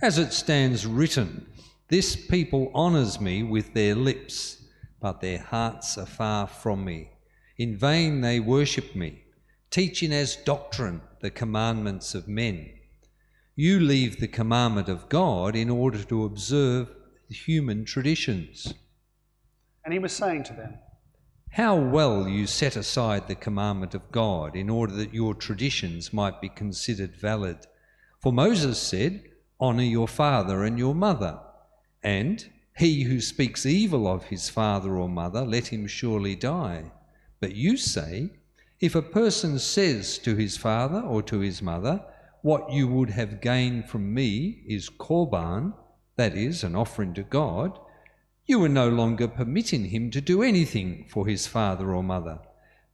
As it stands written, this people honours me with their lips, but their hearts are far from me. In vain they worship me, teaching as doctrine the commandments of men. You leave the commandment of God in order to observe human traditions. And he was saying to them, How well you set aside the commandment of God in order that your traditions might be considered valid. For Moses said, Honour your father and your mother, and he who speaks evil of his father or mother, let him surely die. But you say, if a person says to his father or to his mother, what you would have gained from me is korban, that is, an offering to God, you are no longer permitting him to do anything for his father or mother,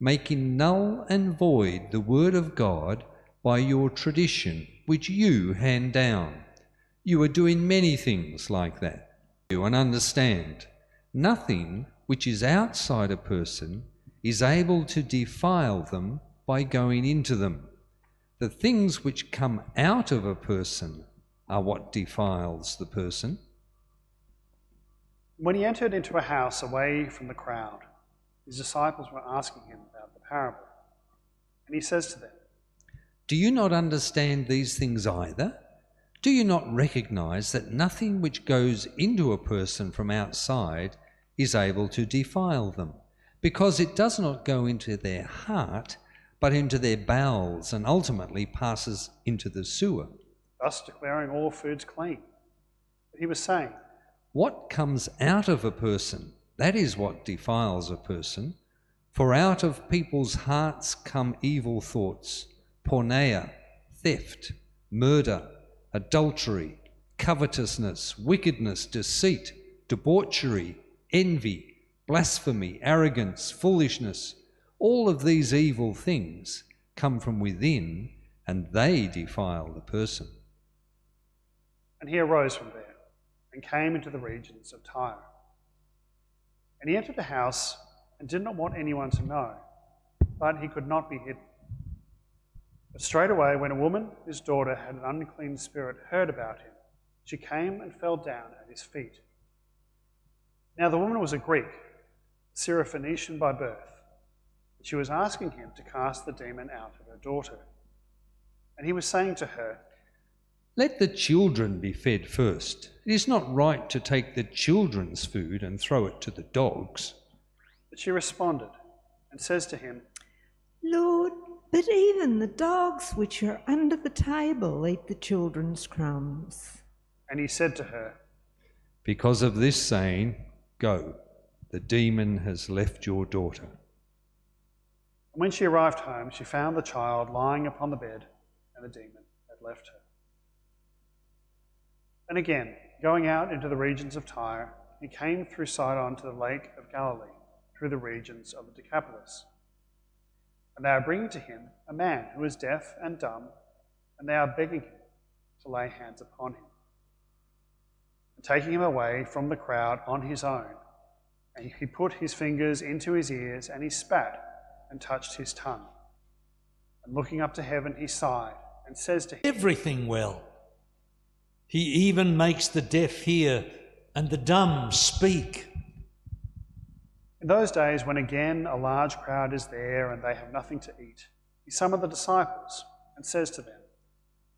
making null and void the word of God by your tradition, which you hand down. You are doing many things like that. And understand, nothing which is outside a person is able to defile them by going into them. The things which come out of a person are what defiles the person. When he entered into a house away from the crowd, his disciples were asking him about the parable. And he says to them, Do you not understand these things either? Do you not recognize that nothing which goes into a person from outside is able to defile them, because it does not go into their heart, but into their bowels, and ultimately passes into the sewer? Thus declaring all foods clean. But he was saying, What comes out of a person, that is what defiles a person. For out of people's hearts come evil thoughts, porneia, theft, murder, adultery, covetousness, wickedness, deceit, debauchery, envy, blasphemy, arrogance, foolishness. All of these evil things come from within, and they defile the person. And he arose from there and came into the regions of Tyre. And he entered the house and did not want anyone to know, but he could not be hidden. But straightway, when a woman whose daughter had an unclean spirit heard about him, she came and fell down at his feet. Now the woman was a Greek, Syrophoenician by birth. She was asking him to cast the demon out of her daughter. And he was saying to her, Let the children be fed first. It is not right to take the children's food and throw it to the dogs. But she responded and says to him, Lord, but even the dogs which are under the table eat the children's crumbs. And he said to her, Because of this saying, go, the demon has left your daughter. And when she arrived home, she found the child lying upon the bed, and the demon had left her. And again, going out into the regions of Tyre, he came through Sidon to the lake of Galilee, through the regions of the Decapolis. And they are bringing to him a man who is deaf and dumb, and they are begging him to lay hands upon him. And taking him away from the crowd on his own, And he put his fingers into his ears, and he spat and touched his tongue. And looking up to heaven, he sighed and says to him, Everything well. He even makes the deaf hear and the dumb speak. In those days, when again a large crowd is there and they have nothing to eat, he summoned the disciples and says to them,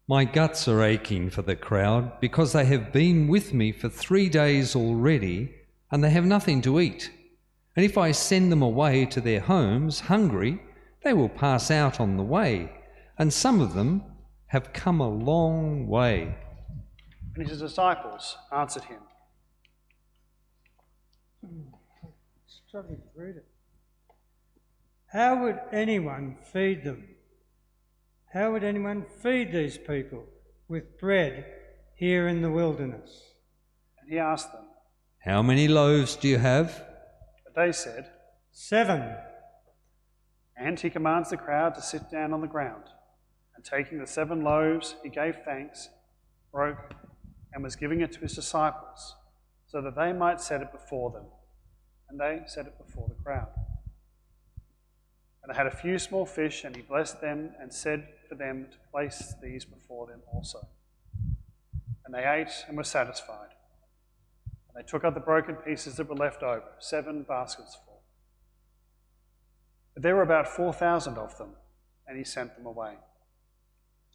My guts are aching for the crowd, because they have been with me for 3 days already, and they have nothing to eat. And if I send them away to their homes hungry, they will pass out on the way, and some of them have come a long way. And his disciples answered him, Struggling to read it. How would anyone feed them? How would anyone feed these people with bread here in the wilderness? And he asked them, How many loaves do you have? but they said, 7. And he commands the crowd to sit down on the ground. And taking the 7 loaves, he gave thanks, broke, and was giving it to his disciples, so that they might set it before them. And they set it before the crowd. And they had a few small fish, and he blessed them and said for them to place these before them also. And they ate and were satisfied. And they took up the broken pieces that were left over, 7 baskets full. But there were about 4,000 of them, and he sent them away.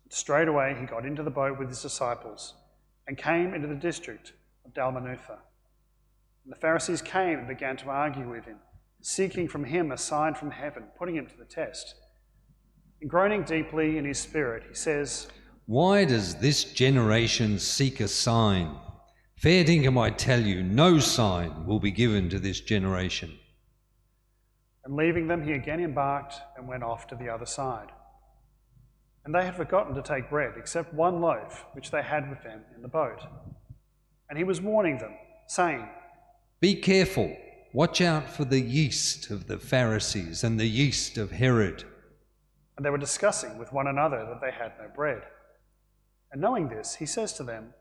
And straight away he got into the boat with his disciples, and came into the district of Dalmanutha. And the Pharisees came and began to argue with him, seeking from him a sign from heaven, putting him to the test. And groaning deeply in his spirit, he says, Why does this generation seek a sign? Fair dinkum, I tell you, no sign will be given to this generation. And leaving them, he again embarked and went off to the other side. And they had forgotten to take bread, except 1 loaf, which they had with them in the boat. And he was warning them, saying, Be careful, watch out for the yeast of the Pharisees and the yeast of Herod. And they were discussing with one another that they had no bread. And knowing this, he says to them,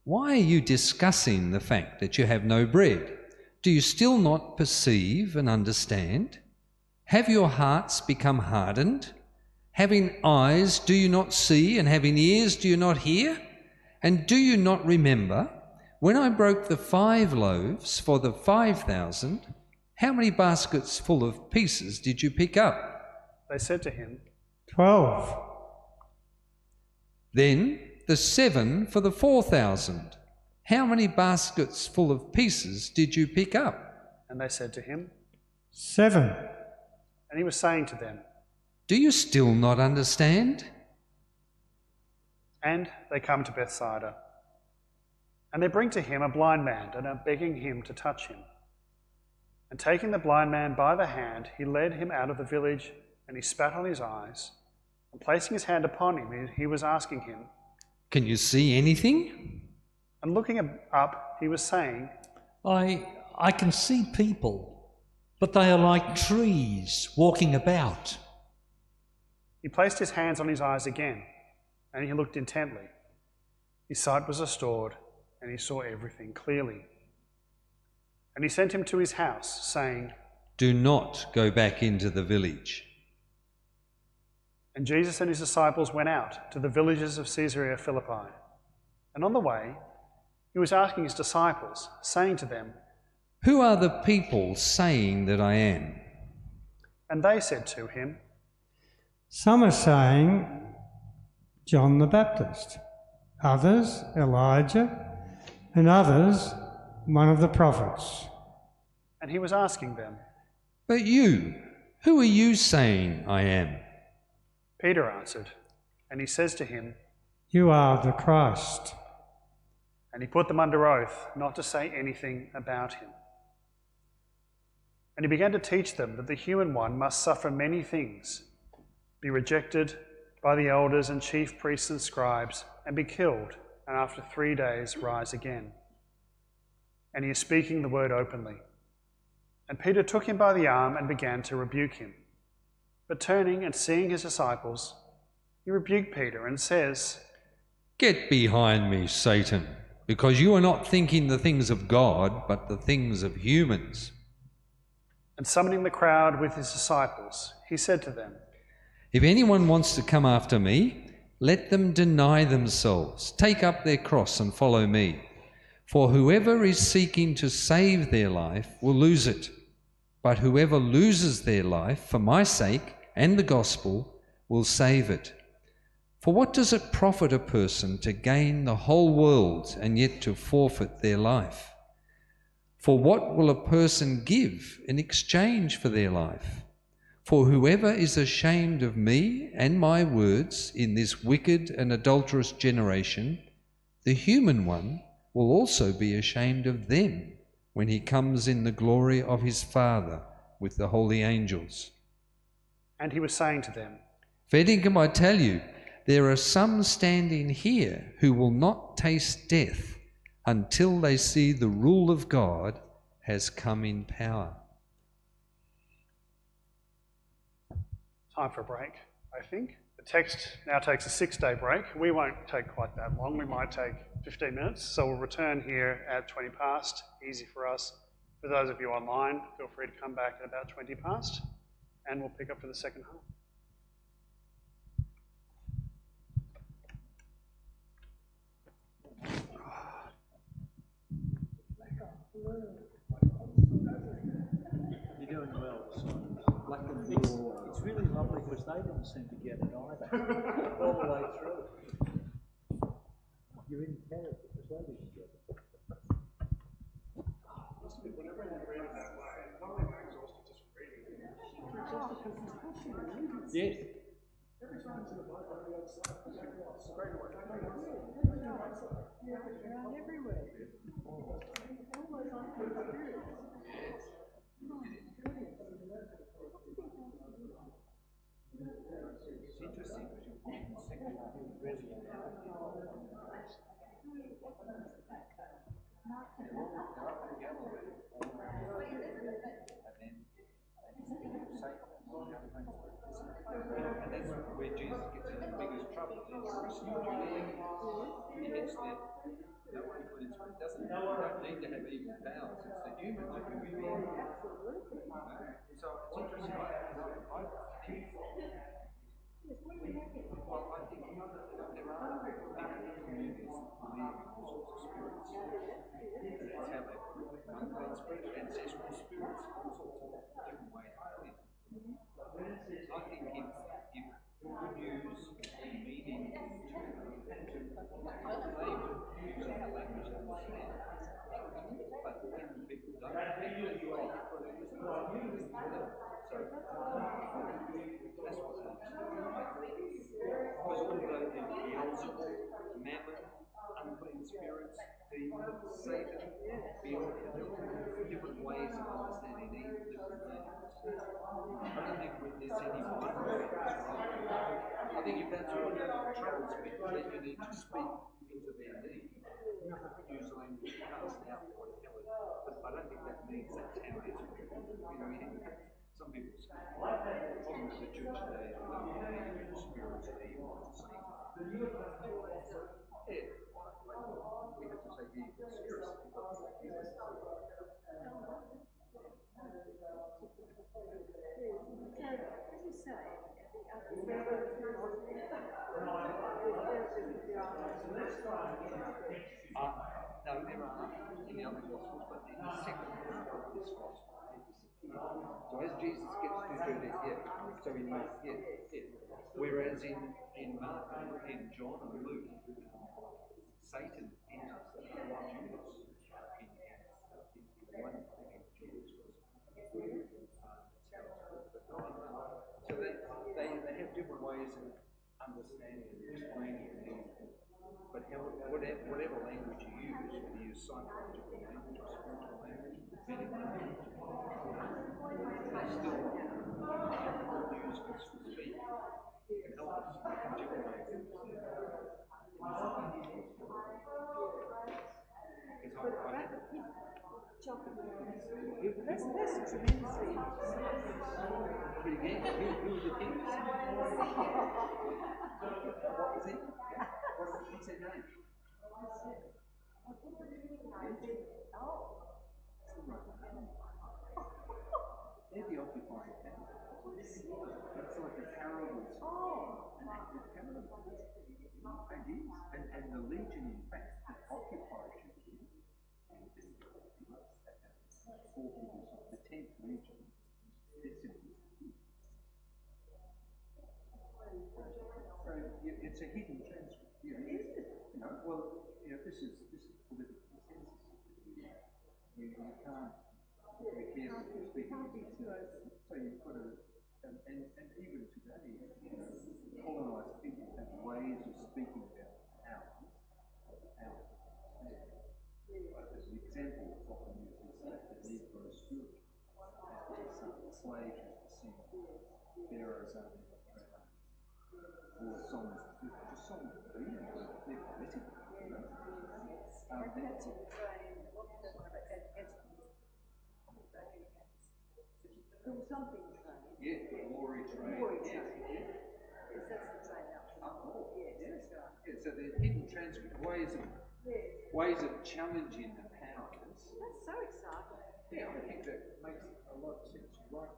Why are you discussing the fact that you have no bread? Do you still not perceive and understand? Have your hearts become hardened? Having eyes, do you not see? And having ears, do you not hear? And do you not remember, when I broke the 5 loaves for the 5,000, how many baskets full of pieces did you pick up? They said to him, 12. Then the 7 for the 4,000, how many baskets full of pieces did you pick up? And they said to him, 7. And he was saying to them, Do you still not understand? And they come to Bethsaida. And they bring to him a blind man, and are begging him to touch him. And taking the blind man by the hand, he led him out of the village, and he spat on his eyes. And placing his hand upon him, he was asking him, Can you see anything? And looking up, he was saying, I can see people, but they are like trees walking about. He placed his hands on his eyes again, and he looked intently. His sight was restored, and he saw everything clearly. And he sent him to his house, saying, Do not go back into the village. And Jesus and his disciples went out to the villages of Caesarea Philippi. And on the way, he was asking his disciples, saying to them, Who are the people saying that I am? And they said to him, Some are saying John the Baptist, others Elijah, and others one of the prophets. And he was asking them. But you, who are you saying I am? Peter answered, and he says to him, You are the Christ. And he put them under oath not to say anything about him. And he began to teach them that the human one must suffer many things, be rejected by the elders and chief priests and scribes, and be killed, and after 3 days rise again. And he is speaking the word openly. And Peter took him by the arm and began to rebuke him. But turning and seeing his disciples, he rebuked Peter and says, Get behind me, Satan, because you are not thinking the things of God, but the things of humans. And summoning the crowd with his disciples, he said to them, "If anyone wants to come after me, let them deny themselves, take up their cross and follow me. For whoever is seeking to save their life will lose it. But whoever loses their life for my sake and the gospel will save it. For what does it profit a person to gain the whole world and yet to forfeit their life? For what will a person give in exchange for their life? For whoever is ashamed of me and my words in this wicked and adulterous generation, the human one will also be ashamed of them when he comes in the glory of his Father with the holy angels." And he was saying to them, Dinkum, I tell you, there are some standing here who will not taste death until they see the rule of God has come in power. Time for a break, I think. The text now takes a 6-day break. We won't take quite that long. We might take 15 minutes. So we'll return here at 20 past. Easy for us. For those of you online, feel free to come back at about 20 past and we'll pick up for the second half. You're doing well, Simon. It's really lovely because they didn't seem to get it either all the way through. You're in character because they didn't get it. Whenever I read it that way, not only am I exhausted just from reading it, you're exhausted because it's Yes. every time it's in the Bible, on the other side, straight away. Everywhere. It's interesting because you're second really and that's where Jesus gets in the biggest trouble. He hits that no one could it doesn't don't need to have evil powers, it's the human that can be wrong. So it's interesting. I think well, I think there are communities that believe in all sorts of spirits. That's how they put it. Unclean spirits, ancestral spirits, all sorts of different ways of putting it. I think if good news and meaning to they would use that language to understand. But different people don't think that way. So that's what's interesting. Because all the Beelzebul, Mammon, unclean spirits, demons, Satan, different ways of understanding evil, different names. I don't think there's any one way that's right. I think if that's what troubles people, then you need to speak into their need. Use language to cast out whatever. But I don't think that means that's how it is. Some people say, problem with the church today is we don't believe in spirits and evil and Satan. Yeah, we have to say evil spirits. No, there are in the other Gospels, but in the second half of this Gospel, they disappear. So as Jesus gets to Judea, so in Mark, whereas in Mark, in John and Luke, Satan enters the heart of Judas in one thing in Judas. So they have different ways of understanding and explaining things. But whatever language you use, whether you use psychological language or spiritual language, prophetic language, they still use us to speak. It can help us in different ways. That's tremendously. But again, who are the kings? What was it? What's their name? They're the occupying power. It's like the parables. Oh, the parables. It is. And the legion, in fact, that occupied you, and the four figures of the 10th legion, they're simply. So it's a hidden transcript. Well, this is political consensus. You can't be careful speaking. So you've got to, and even today, colonised people have ways of speaking about ours. As an example, it's often used is the Negro spirit. Some slaves used to sing Pharaoh's own or songs, just songs of freedom, they're poetic, There was something train. Yeah, the glory train. Yes, that's the train out. Yes. Yeah, so they're hidden transcript ways of challenging the powers. That's so exciting. Yeah, I think that makes a lot of sense. You're right.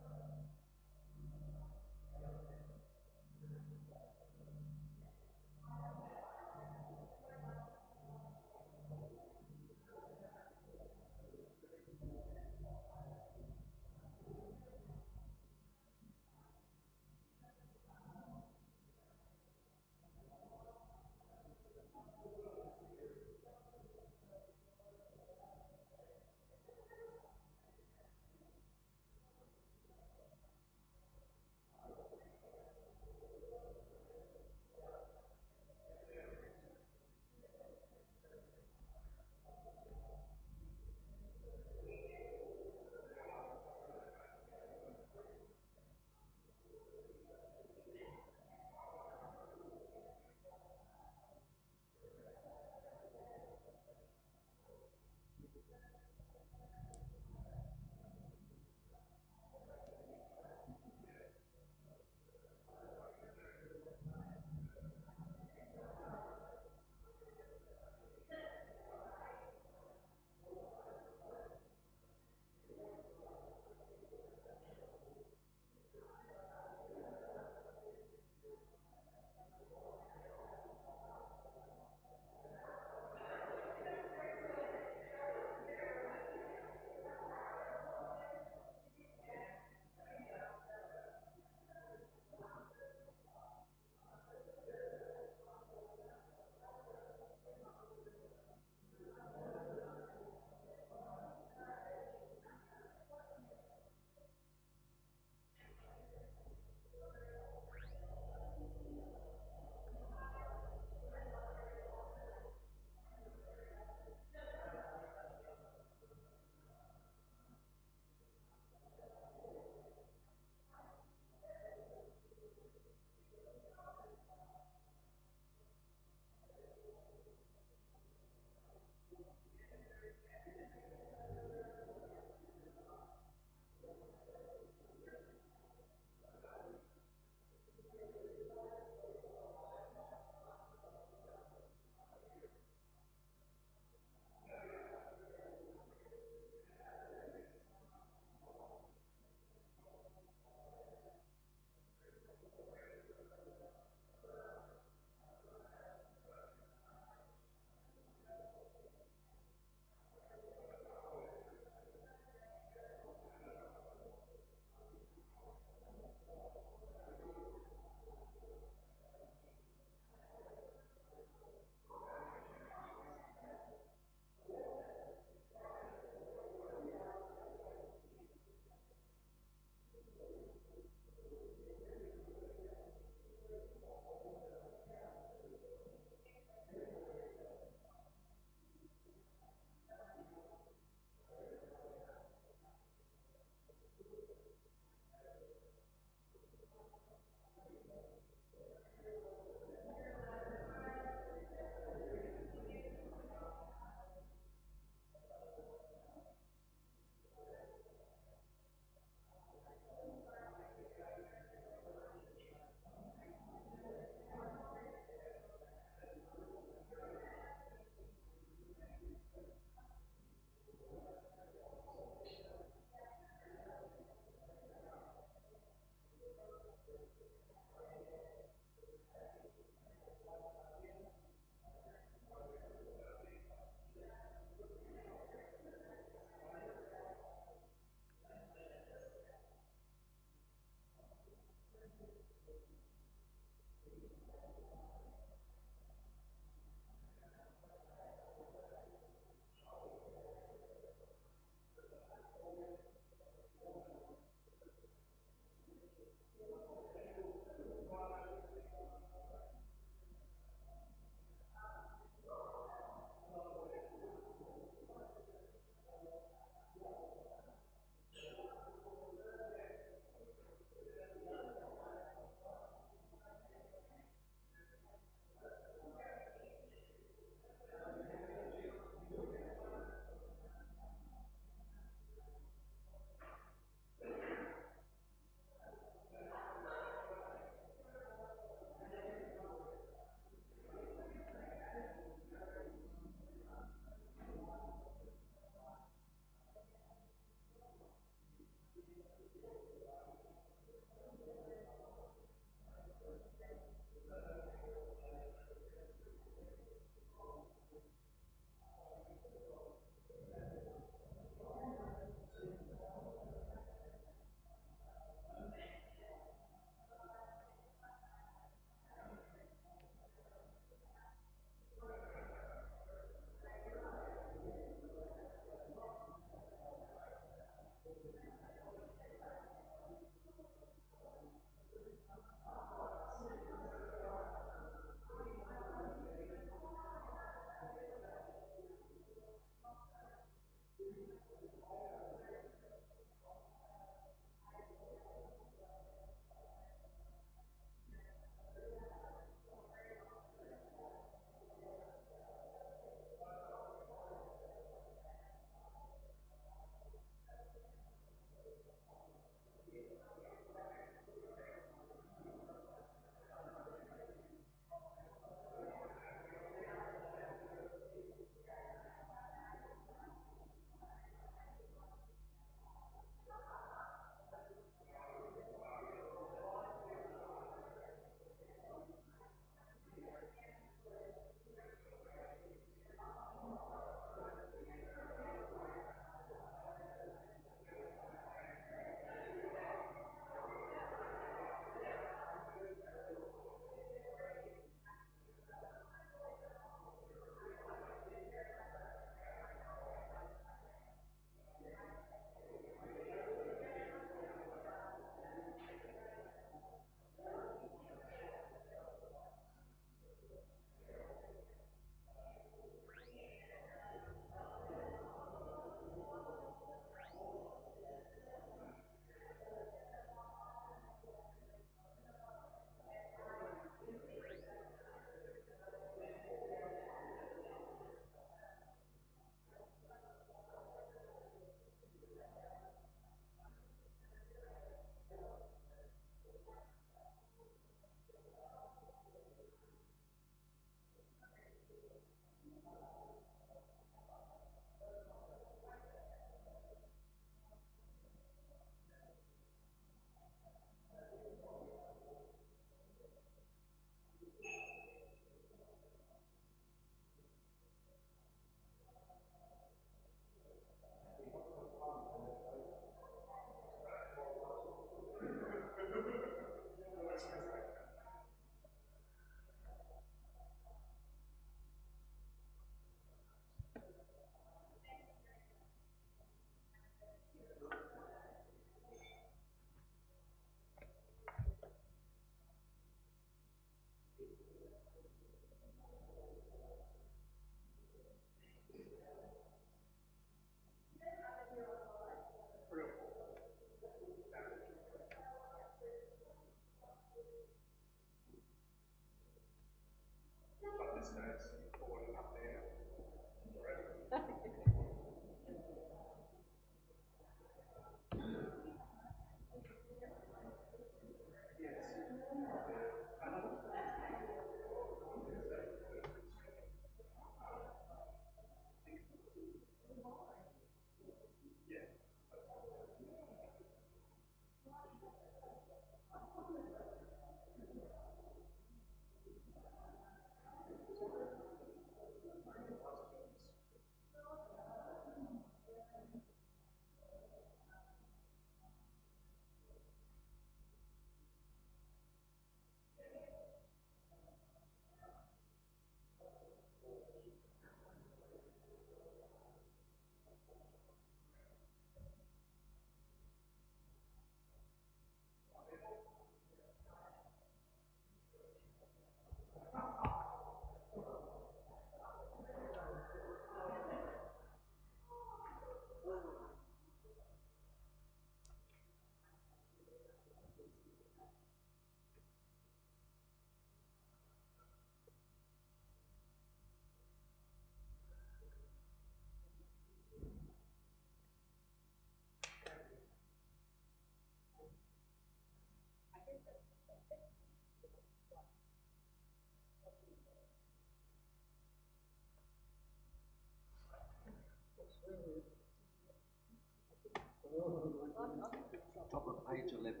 Top of page 11.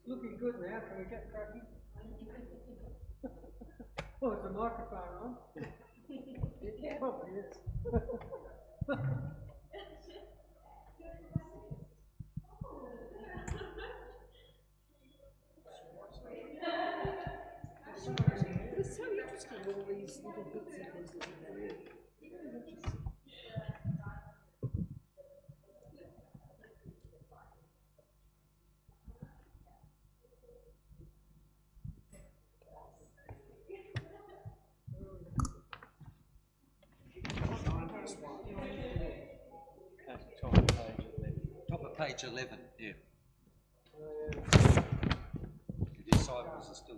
Looking good now. Can we get cracking? Oh, is the microphone on? It probably is. It's so interesting, all these little bits and pieces of the word. Interesting. Top of page 11, yeah. The disciples are still.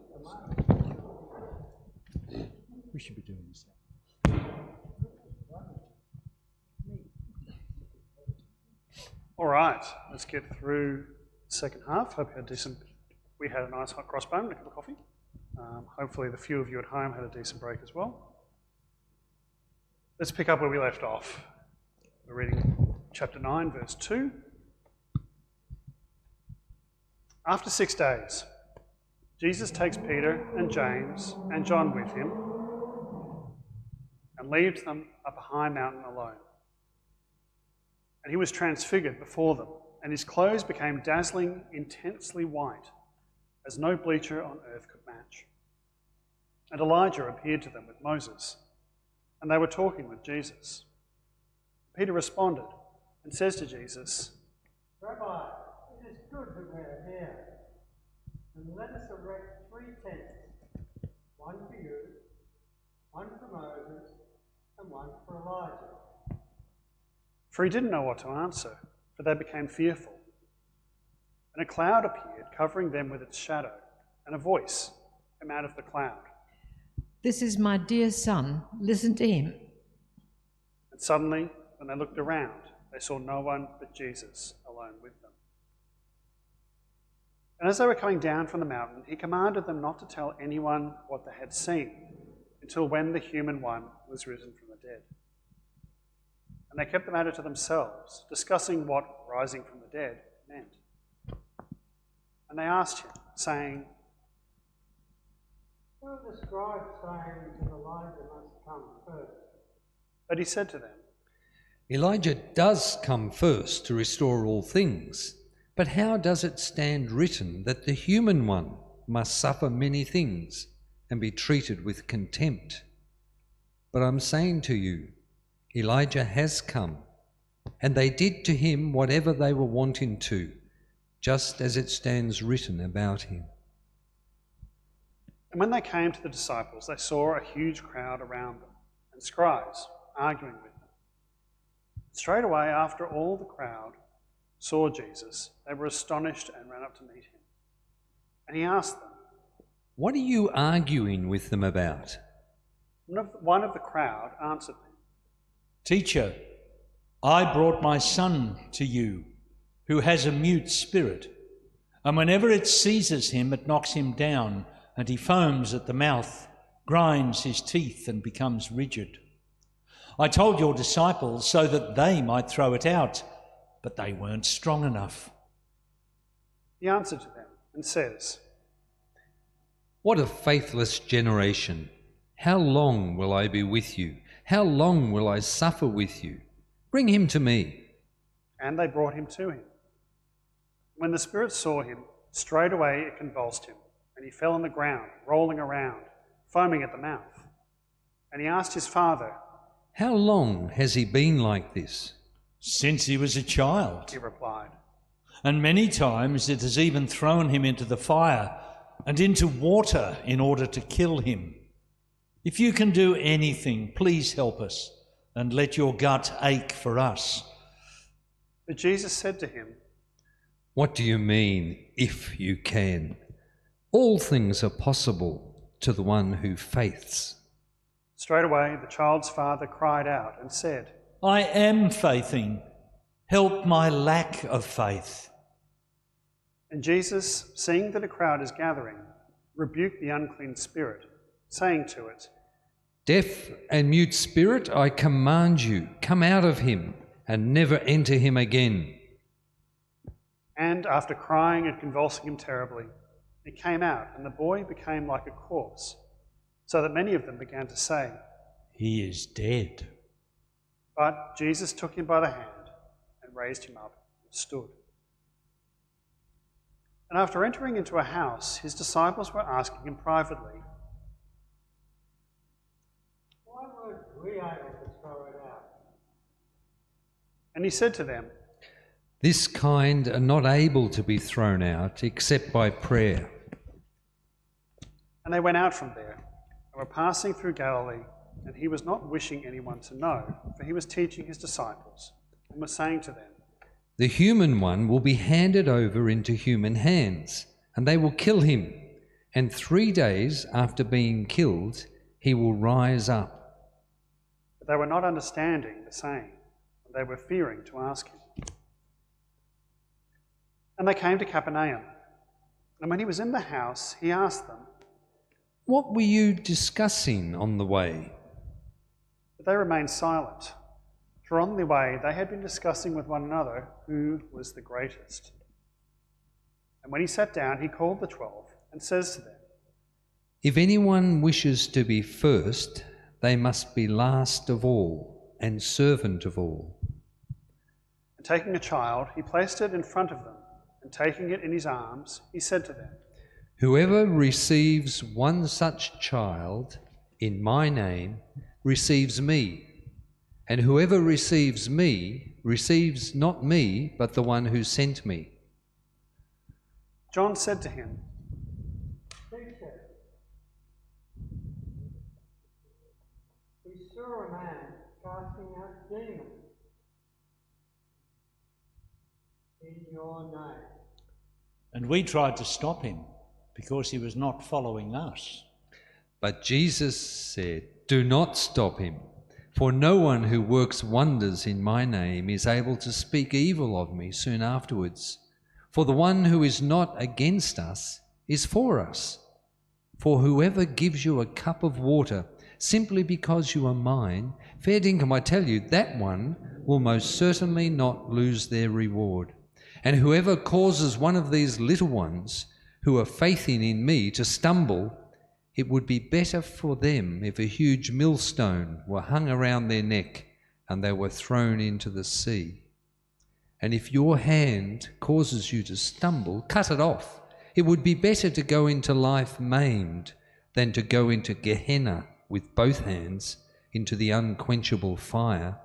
We should be doing this. All right, let's get through the second half. Hope you had we had a nice hot crossbone and a cup of coffee. Hopefully the few of you at home had a decent break as well. Let's pick up where we left off. We're reading chapter 9, verse 2. After 6 days, Jesus takes Peter and James and John with him and leaves them up a high mountain alone. And he was transfigured before them, and his clothes became dazzling, intensely white, as no bleacher on earth could match. And Elijah appeared to them with Moses, and they were talking with Jesus. Peter responded and says to Jesus, Rabbi, it is good that we are here, and let us erect 3 tents, one for you, one for Moses, and one for Elijah. For he didn't know what to answer, for they became fearful. And a cloud appeared, covering them with its shadow, and a voice came out of the cloud. This is my dear son, listen to him. And suddenly, when they looked around, they saw no one but Jesus alone with them. And as they were coming down from the mountain, he commanded them not to tell anyone what they had seen, until when the human one was risen from the dead. And they kept the matter to themselves, discussing what rising from the dead meant. And they asked him, saying, Who are the scribes saying that Elijah must come first? But he said to them, Elijah does come first to restore all things, but how does it stand written that the human one must suffer many things and be treated with contempt? But I'm saying to you, Elijah has come, and they did to him whatever they were wanting to, just as it stands written about him. And when they came to the disciples, they saw a huge crowd around them, and scribes arguing with them. Straight away, after all the crowd saw Jesus, they were astonished and ran up to meet him. And he asked them, "What are you arguing with them about?" One of the crowd answered them, Teacher, I brought my son to you, who has a mute spirit, and whenever it seizes him, it knocks him down, and he foams at the mouth, grinds his teeth, and becomes rigid. I told your disciples so that they might throw it out, but they weren't strong enough. He answered to them and says, "What a faithless generation! How long will I be with you? How long will I suffer with you? Bring him to me." And they brought him to him. When the spirit saw him, straightway it convulsed him, and he fell on the ground, rolling around, foaming at the mouth. And he asked his father, "How long has he been like this?" Since he was a child, he replied. and many times it has even thrown him into the fire and into water in order to kill him. If you can do anything, please help us, and let your gut ache for us. But Jesus said to him, "What do you mean, if you can? All things are possible to the one who faiths." Straightway the child's father cried out and said, I am faithing. Help my lack of faith. And Jesus, seeing that a crowd is gathering, rebuked the unclean spirit, saying to it, "Deaf and mute spirit, I command you, come out of him and never enter him again." And after crying and convulsing him terribly, it came out, and the boy became like a corpse, so that many of them began to say, He is dead. But Jesus took him by the hand and raised him up and stood. And after entering into a house, his disciples were asking him privately, Why weren't we able to throw it out? And he said to them, "This kind are not able to be thrown out except by prayer." And they went out from there and were passing through Galilee, and he was not wishing anyone to know, for he was teaching his disciples, and was saying to them, "The human one will be handed over into human hands, and they will kill him, and 3 days after being killed, he will rise up." But they were not understanding the saying, and they were fearing to ask him. And they came to Capernaum, and when he was in the house, he asked them, "What were you discussing on the way?" But they remained silent, for on the way they had been discussing with one another who was the greatest. And when he sat down, he called the 12 and says to them, "If anyone wishes to be first, they must be last of all and servant of all." And taking a child, he placed it in front of them, and taking it in his arms, he said to them, "Whoever receives one such child in my name receives me, and whoever receives me receives not me, but the one who sent me." John said to him, Teacher, we saw a man casting out demons in your name. And we tried to stop him because he was not following us. But Jesus said, "Do not stop him, for no one who works wonders in my name is able to speak evil of me soon afterwards. For the one who is not against us is for us. For whoever gives you a cup of water simply because you are mine, fair dinkum, I tell you, that one will most certainly not lose their reward. And whoever causes one of these little ones who are faithing in me to stumble, it would be better for them if a huge millstone were hung around their neck and they were thrown into the sea. And if your hand causes you to stumble, cut it off. It would be better to go into life maimed than to go into Gehenna with both hands, into the unquenchable fire.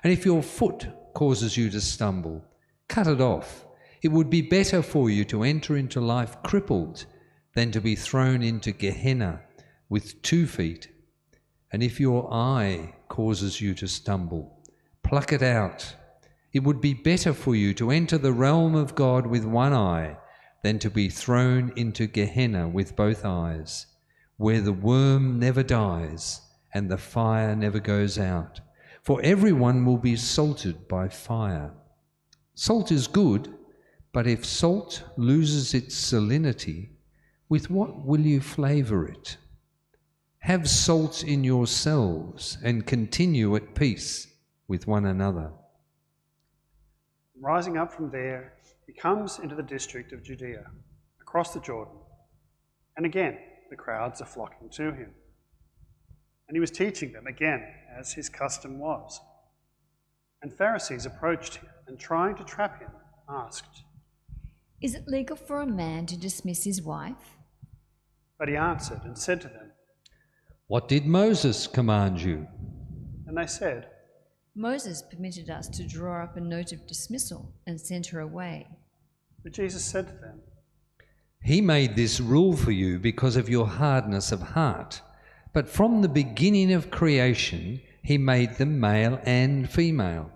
And if your foot causes you to stumble, cut it off. It would be better for you to enter into life crippled than to be thrown into Gehenna with 2 feet. And if your eye causes you to stumble, pluck it out. It would be better for you to enter the realm of God with 1 eye than to be thrown into Gehenna with both eyes, where the worm never dies and the fire never goes out. For everyone will be salted by fire. Salt is good, but if salt loses its salinity, with what will you flavour it? Have salt in yourselves and continue at peace with one another. Rising up from there, he comes into the district of Judea, across the Jordan, and again the crowds are flocking to him. And he was teaching them again, as his custom was. And Pharisees approached him, and trying to trap him, asked, Is it legal for a man to dismiss his wife? But he answered and said to them, What did Moses command you? And they said, Moses permitted us to draw up a note of dismissal and send her away. But Jesus said to them, He made this rule for you because of your hardness of heart. But from the beginning of creation, he made them male and female.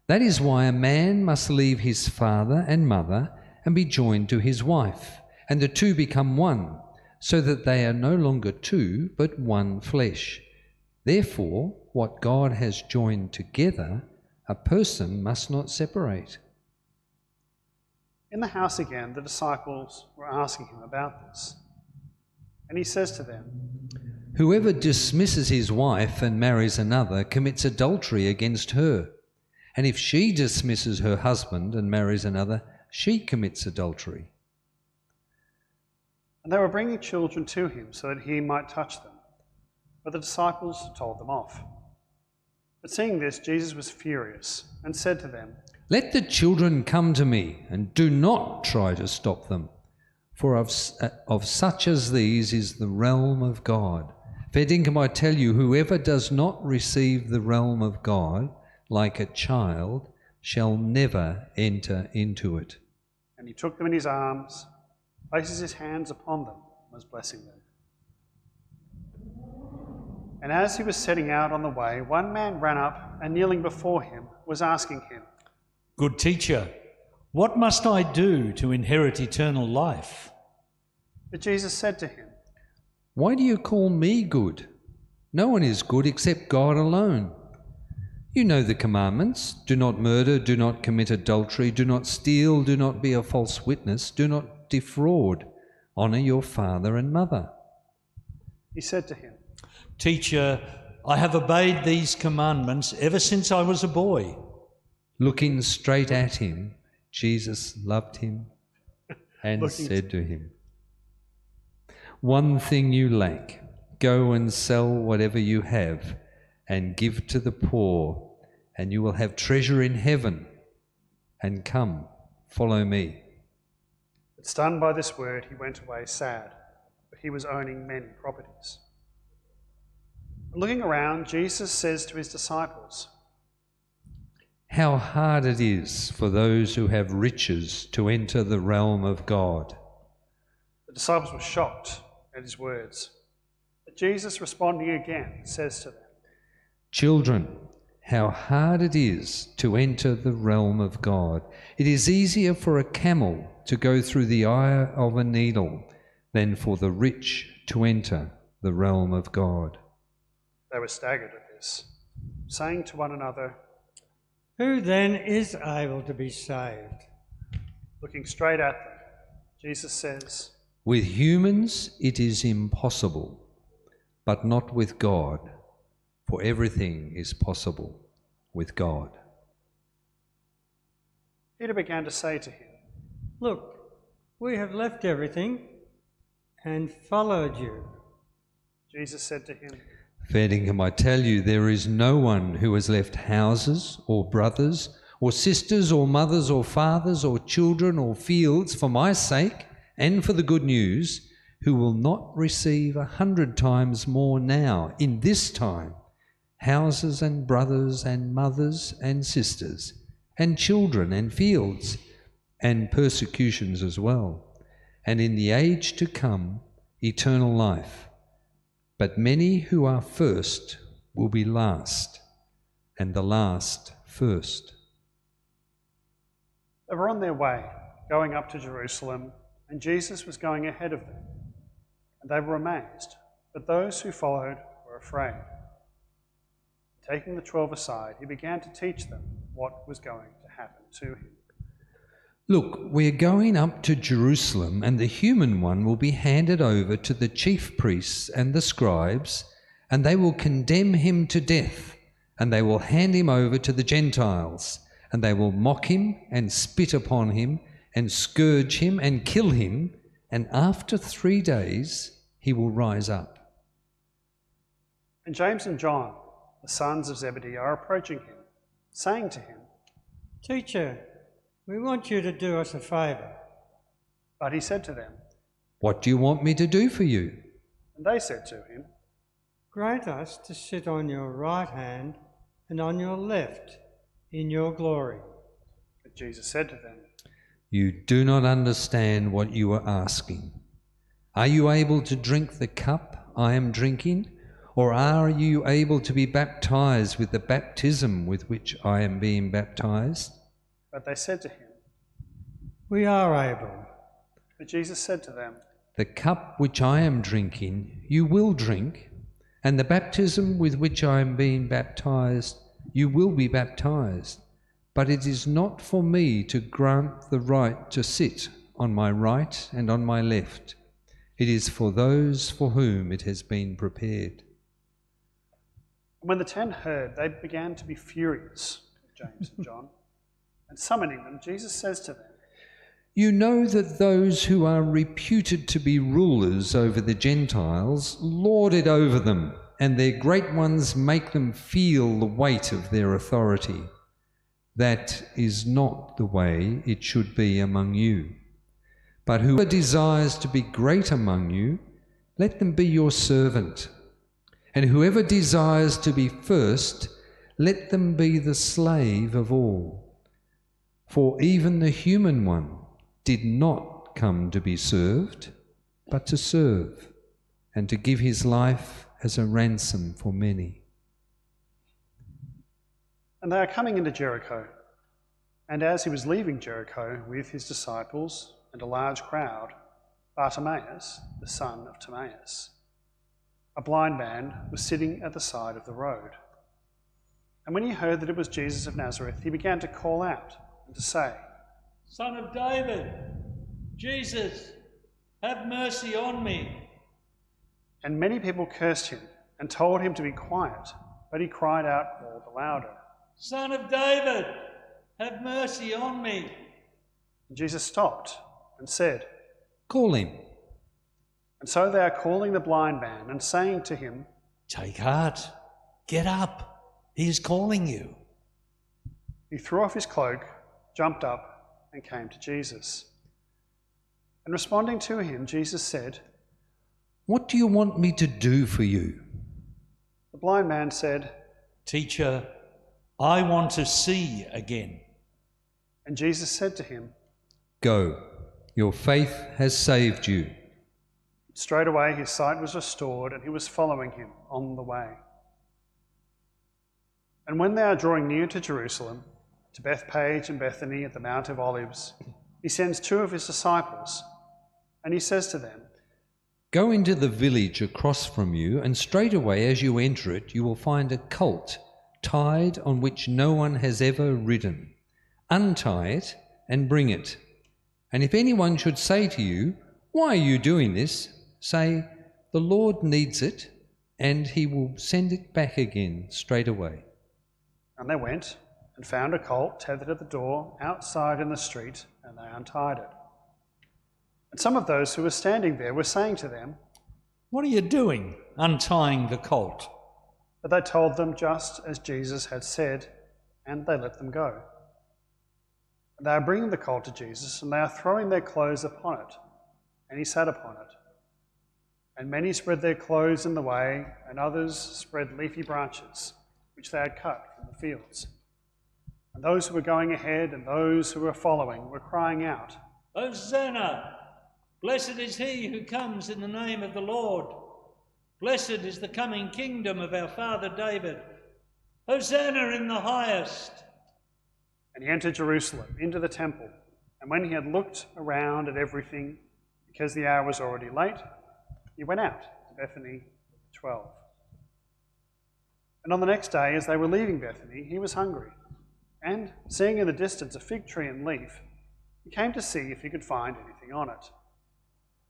That is why a man must leave his father and mother and be joined to his wife, and the two become one, so that they are no longer two, but one flesh. Therefore, what God has joined together, a person must not separate. In the house again, the disciples were asking him about this. And he says to them, Whoever dismisses his wife and marries another commits adultery against her. And if she dismisses her husband and marries another, she commits adultery. And they were bringing children to him so that he might touch them. But the disciples told them off. But seeing this, Jesus was furious and said to them, Let the children come to me, and do not try to stop them. For of such as these is the realm of God. For Dinkum, I tell you, whoever does not receive the realm of God like a child shall never enter into it. And he took them in his arms, places his hands upon them, and was blessing them. And as he was setting out on the way, one man ran up and kneeling before him was asking him, Good teacher, what must I do to inherit eternal life? But Jesus said to him, Why do you call me good? No one is good except God alone. You know the commandments. Do not murder, do not commit adultery, do not steal, do not be a false witness, do not defraud. Honour your father and mother. He said to him, Teacher, I have obeyed these commandments ever since I was a boy. Looking straight at him, Jesus loved him and said to him, One thing you lack. Go and sell whatever you have and give to the poor, and you will have treasure in heaven. And come, follow me. But stunned by this word, he went away sad, for he was owning many properties. Looking around, Jesus says to his disciples, How hard it is for those who have riches to enter the realm of God. The disciples were shocked at his words. But Jesus, responding again, says to them, Children, how hard it is to enter the realm of God. It is easier for a camel to go through the eye of a needle than for the rich to enter the realm of God. They were staggered at this, saying to one another, Who then is able to be saved? Looking straight at them, Jesus says, With humans it is impossible, but not with God, for everything is possible with God. Peter began to say to him, Look, we have left everything and followed you. Jesus said to him, Fair Dinkum, I tell you, there is no one who has left houses or brothers or sisters or mothers or fathers or children or fields for my sake and for the good news, who will not receive 100 times more now, in this time, houses and brothers and mothers and sisters and children and fields and persecutions as well, and in the age to come, eternal life. But many who are first will be last, and the last first. They were on their way, going up to Jerusalem, and Jesus was going ahead of them, and they were amazed, but those who followed were afraid. Taking the 12 aside, he began to teach them what was going to happen to him. Look, we're going up to Jerusalem, and the human one will be handed over to the chief priests and the scribes, and they will condemn him to death, and they will hand him over to the Gentiles, and they will mock him and spit upon him and scourge him and kill him, and after 3 days he will rise up. And James and John, the sons of Zebedee, are approaching him, saying to him, Teacher, we want you to do us a favour. but he said to them, What do you want me to do for you? and they said to him, Grant us to sit on your right hand and on your left in your glory. But Jesus said to them, You do not understand what you are asking. Are you able to drink the cup I am drinking? Or are you able to be baptized with the baptism with which I am being baptized? But they said to him, We are able. but Jesus said to them, The cup which I am drinking, you will drink, and the baptism with which I am being baptized, you will be baptized. But it is not for me to grant the right to sit on my right and on my left. It is for those for whom it has been prepared. And when the 10 heard, they began to be furious, James and John. And summoning them, Jesus says to them, You know that those who are reputed to be rulers over the Gentiles lord it over them, and their great ones make them feel the weight of their authority. That is not the way it should be among you. But whoever desires to be great among you, let them be your servant. And whoever desires to be first, let them be the slave of all. For even the human one did not come to be served, but to serve, and to give his life as a ransom for many. And they are coming into Jericho. And as he was leaving Jericho with his disciples and a large crowd, Bartimaeus, the son of Timaeus, a blind man, was sitting at the side of the road. And when he heard that it was Jesus of Nazareth, he began to call out and to say, Son of David, Jesus, have mercy on me. And many people cursed him and told him to be quiet, but he cried out all the louder, Son of David, have mercy on me. And Jesus stopped and said, Call him. And so they are calling the blind man and saying to him, Take heart, get up, he is calling you. He threw off his cloak, jumped up, and came to Jesus. And responding to him, Jesus said, What do you want me to do for you? The blind man said, Teacher, I want to see again. And Jesus said to him, Go, your faith has saved you. Straightway his sight was restored, and he was following him on the way. And when they are drawing near to Jerusalem, to Bethpage and Bethany at the Mount of Olives, he sends 2 of his disciples, and he says to them, Go into the village across from you, and straightway as you enter it, you will find a colt tied on which no one has ever ridden. Untie it and bring it. And if anyone should say to you, Why are you doing this? Say, The Lord needs it, and he will send it back again straightaway. And they went and found a colt tethered at the door outside in the street, and they untied it. And some of those who were standing there were saying to them, What are you doing, untying the colt? but they told them just as Jesus had said, and they let them go. And they are bringing the colt to Jesus, and they are throwing their clothes upon it, and he sat upon it. And many spread their clothes in the way, and others spread leafy branches, which they had cut from the fields. And those who were going ahead and those who were following were crying out, Hosanna! Blessed is he who comes in the name of the Lord. Blessed is the coming kingdom of our father David. Hosanna in the highest. And he entered Jerusalem into the temple, and when he had looked around at everything, Because the hour was already late, he went out to Bethany with the 12. And on the next day, as they were leaving Bethany, he was hungry. And, seeing in the distance a fig tree and leaf, he came to see if he could find anything on it.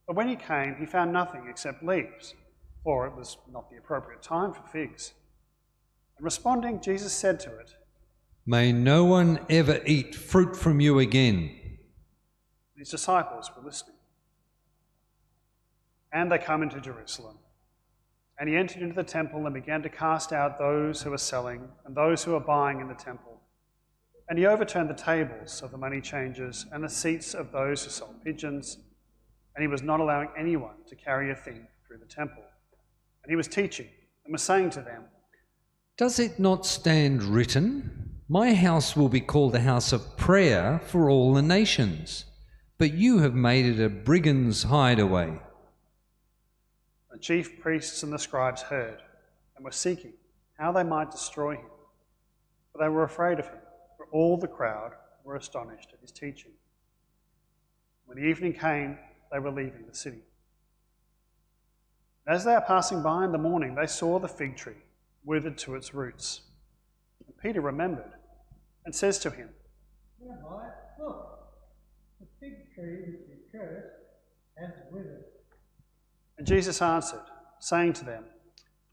But when he came, he found nothing except leaves, for it was not the appropriate time for figs. And responding, Jesus said to it, "May no one ever eat fruit from you again." His disciples were listening. And they come into Jerusalem. And he entered into the temple and began to cast out those who were selling and those who were buying in the temple. And he overturned the tables of the money changers and the seats of those who sold pigeons. And he was not allowing anyone to carry a thing through the temple. And he was teaching and was saying to them, "Does it not stand written, 'My house will be called a house of prayer for all the nations'? But you have made it a brigand's hideaway." The chief priests and the scribes heard and were seeking how they might destroy him. But they were afraid of him, for all the crowd were astonished at his teaching. When the evening came, they were leaving the city. As they are passing by in the morning, they saw the fig tree withered to its roots. And Peter remembered and says to him, "Rabbi, look, the fig tree which you cursed has withered." And Jesus answered, saying to them,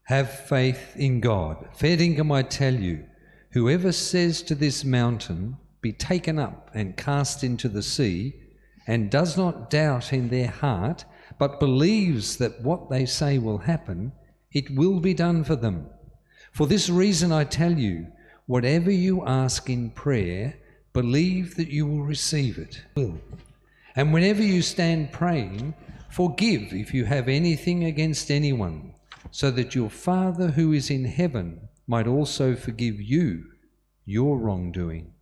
"Have faith in God. Fair dinkum, I tell you, whoever says to this mountain, 'Be taken up and cast into the sea,' and does not doubt in their heart, but believes that what they say will happen, it will be done for them. For this reason I tell you, whatever you ask in prayer, believe that you will receive it. And whenever you stand praying, forgive if you have anything against anyone, so that your Father who is in heaven might also forgive you your wrongdoing."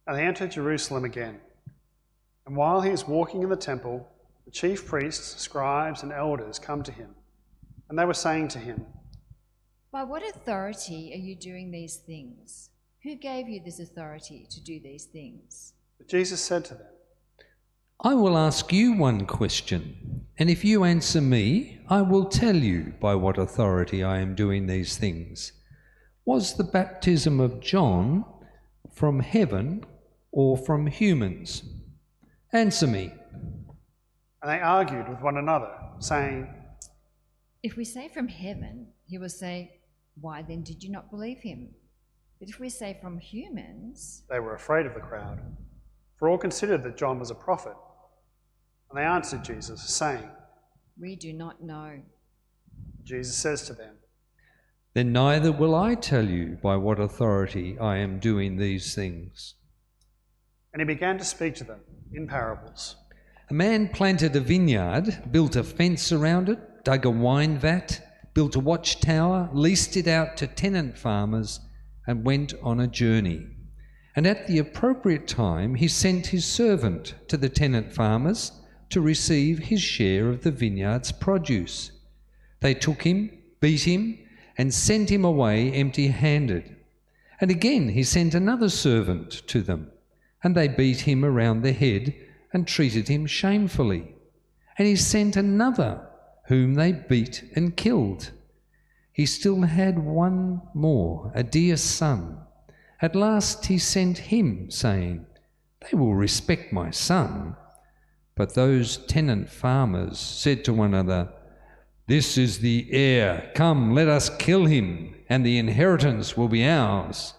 And they entered Jerusalem again. And while he was walking in the temple, the chief priests, scribes, and elders come to him. And they were saying to him, By what authority are you doing these things? Who gave you this authority to do these things? But Jesus said to them, "I will ask you one question, and if you answer me, I will tell you by what authority I am doing these things. Was the baptism of John from heaven or from humans? Answer me." And they argued with one another, saying, If we say from heaven, he will say, why then did you not believe him? But if we say from humans... They were afraid of the crowd, for all considered that John was a prophet. And they answered Jesus, saying, We do not know. Jesus says to them, "Then neither will I tell you by what authority I am doing these things." And he began to speak to them in parables. A man planted a vineyard, built a fence around it, dug a wine vat, built a watchtower, leased it out to tenant farmers, and went on a journey. And at the appropriate time he sent his servant to the tenant farmers to receive his share of the vineyard's produce. They took him, beat him, and sent him away empty-handed. And again he sent another servant to them, and they beat him around the head and treated him shamefully. And he sent another, whom they beat and killed. He still had one more, a dear son. At last he sent him, saying, They will respect my son. But those tenant farmers said to one another, This is the heir. Come, let us kill him, and the inheritance will be ours.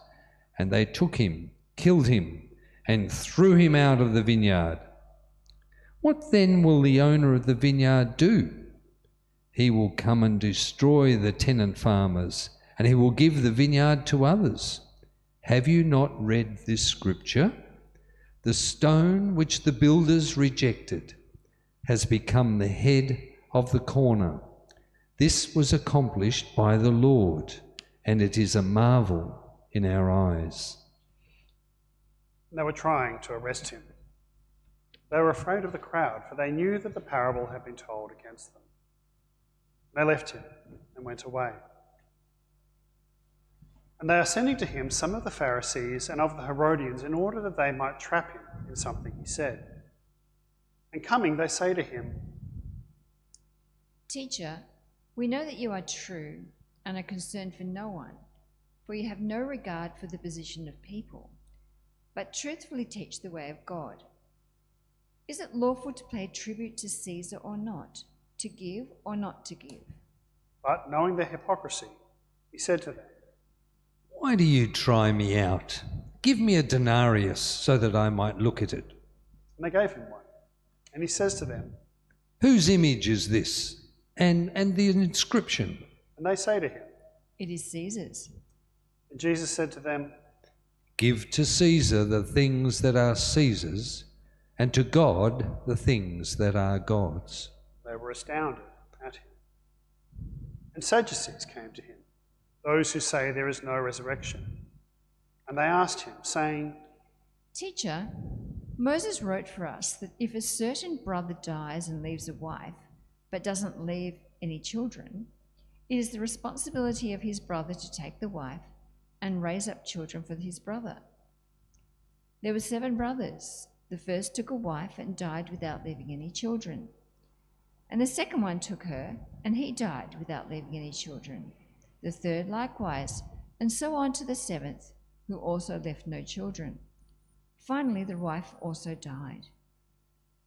And they took him, killed him, and threw him out of the vineyard. What then will the owner of the vineyard do? He will come and destroy the tenant farmers, and he will give the vineyard to others. Have you not read this scripture? The stone which the builders rejected has become the head of the corner. This was accomplished by the Lord, and it is a marvel in our eyes. They were trying to arrest him. They were afraid of the crowd, for they knew that the parable had been told against them. They left him and went away. And they are sending to him some of the Pharisees and of the Herodians in order that they might trap him in something he said. And coming, they say to him, Teacher, we know that you are true and are concerned for no one, for you have no regard for the position of people, but truthfully teach the way of God. Is it lawful to pay tribute to Caesar or not, to give or not to give? But knowing their hypocrisy, he said to them, Why do you try me out? Give me a denarius so that I might look at it. And they gave him one. And he says to them, Whose image is this? And the inscription? And they say to him, It is Caesar's. And Jesus said to them, Give to Caesar the things that are Caesar's, and to God the things that are God's. They were astounded at him. And Sadducees came to him, those who say there is no resurrection. And they asked him, saying, Teacher, Moses wrote for us that if a certain brother dies and leaves a wife, but doesn't leave any children, it is the responsibility of his brother to take the wife and raise up children for his brother. There were 7 brothers. The first took a wife and died without leaving any children. And the second one took her, and he died without leaving any children. The third likewise, and so on to the 7th, who also left no children. Finally, the wife also died.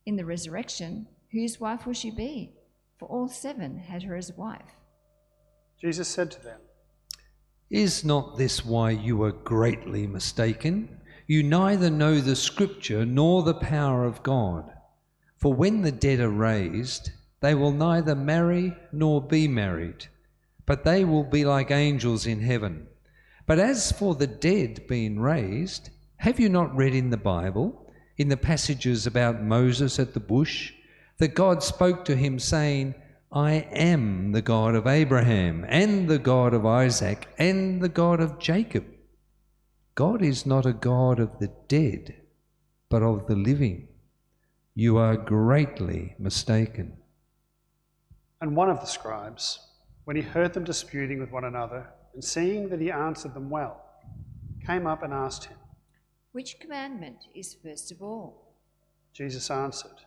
In the resurrection, whose wife will she be? For all 7 had her as wife. Jesus said to them, Is not this why you are greatly mistaken? You neither know the Scripture nor the power of God. For when the dead are raised, they will neither marry nor be married, but they will be like angels in heaven. But as for the dead being raised, have you not read in the Bible, in the passages about Moses at the bush, that God spoke to him saying, I am the God of Abraham and the God of Isaac and the God of Jacob. God is not a God of the dead, but of the living. You are greatly mistaken. And one of the scribes, when he heard them disputing with one another, and seeing that he answered them well, came up and asked him, Which commandment is first of all? Jesus answered,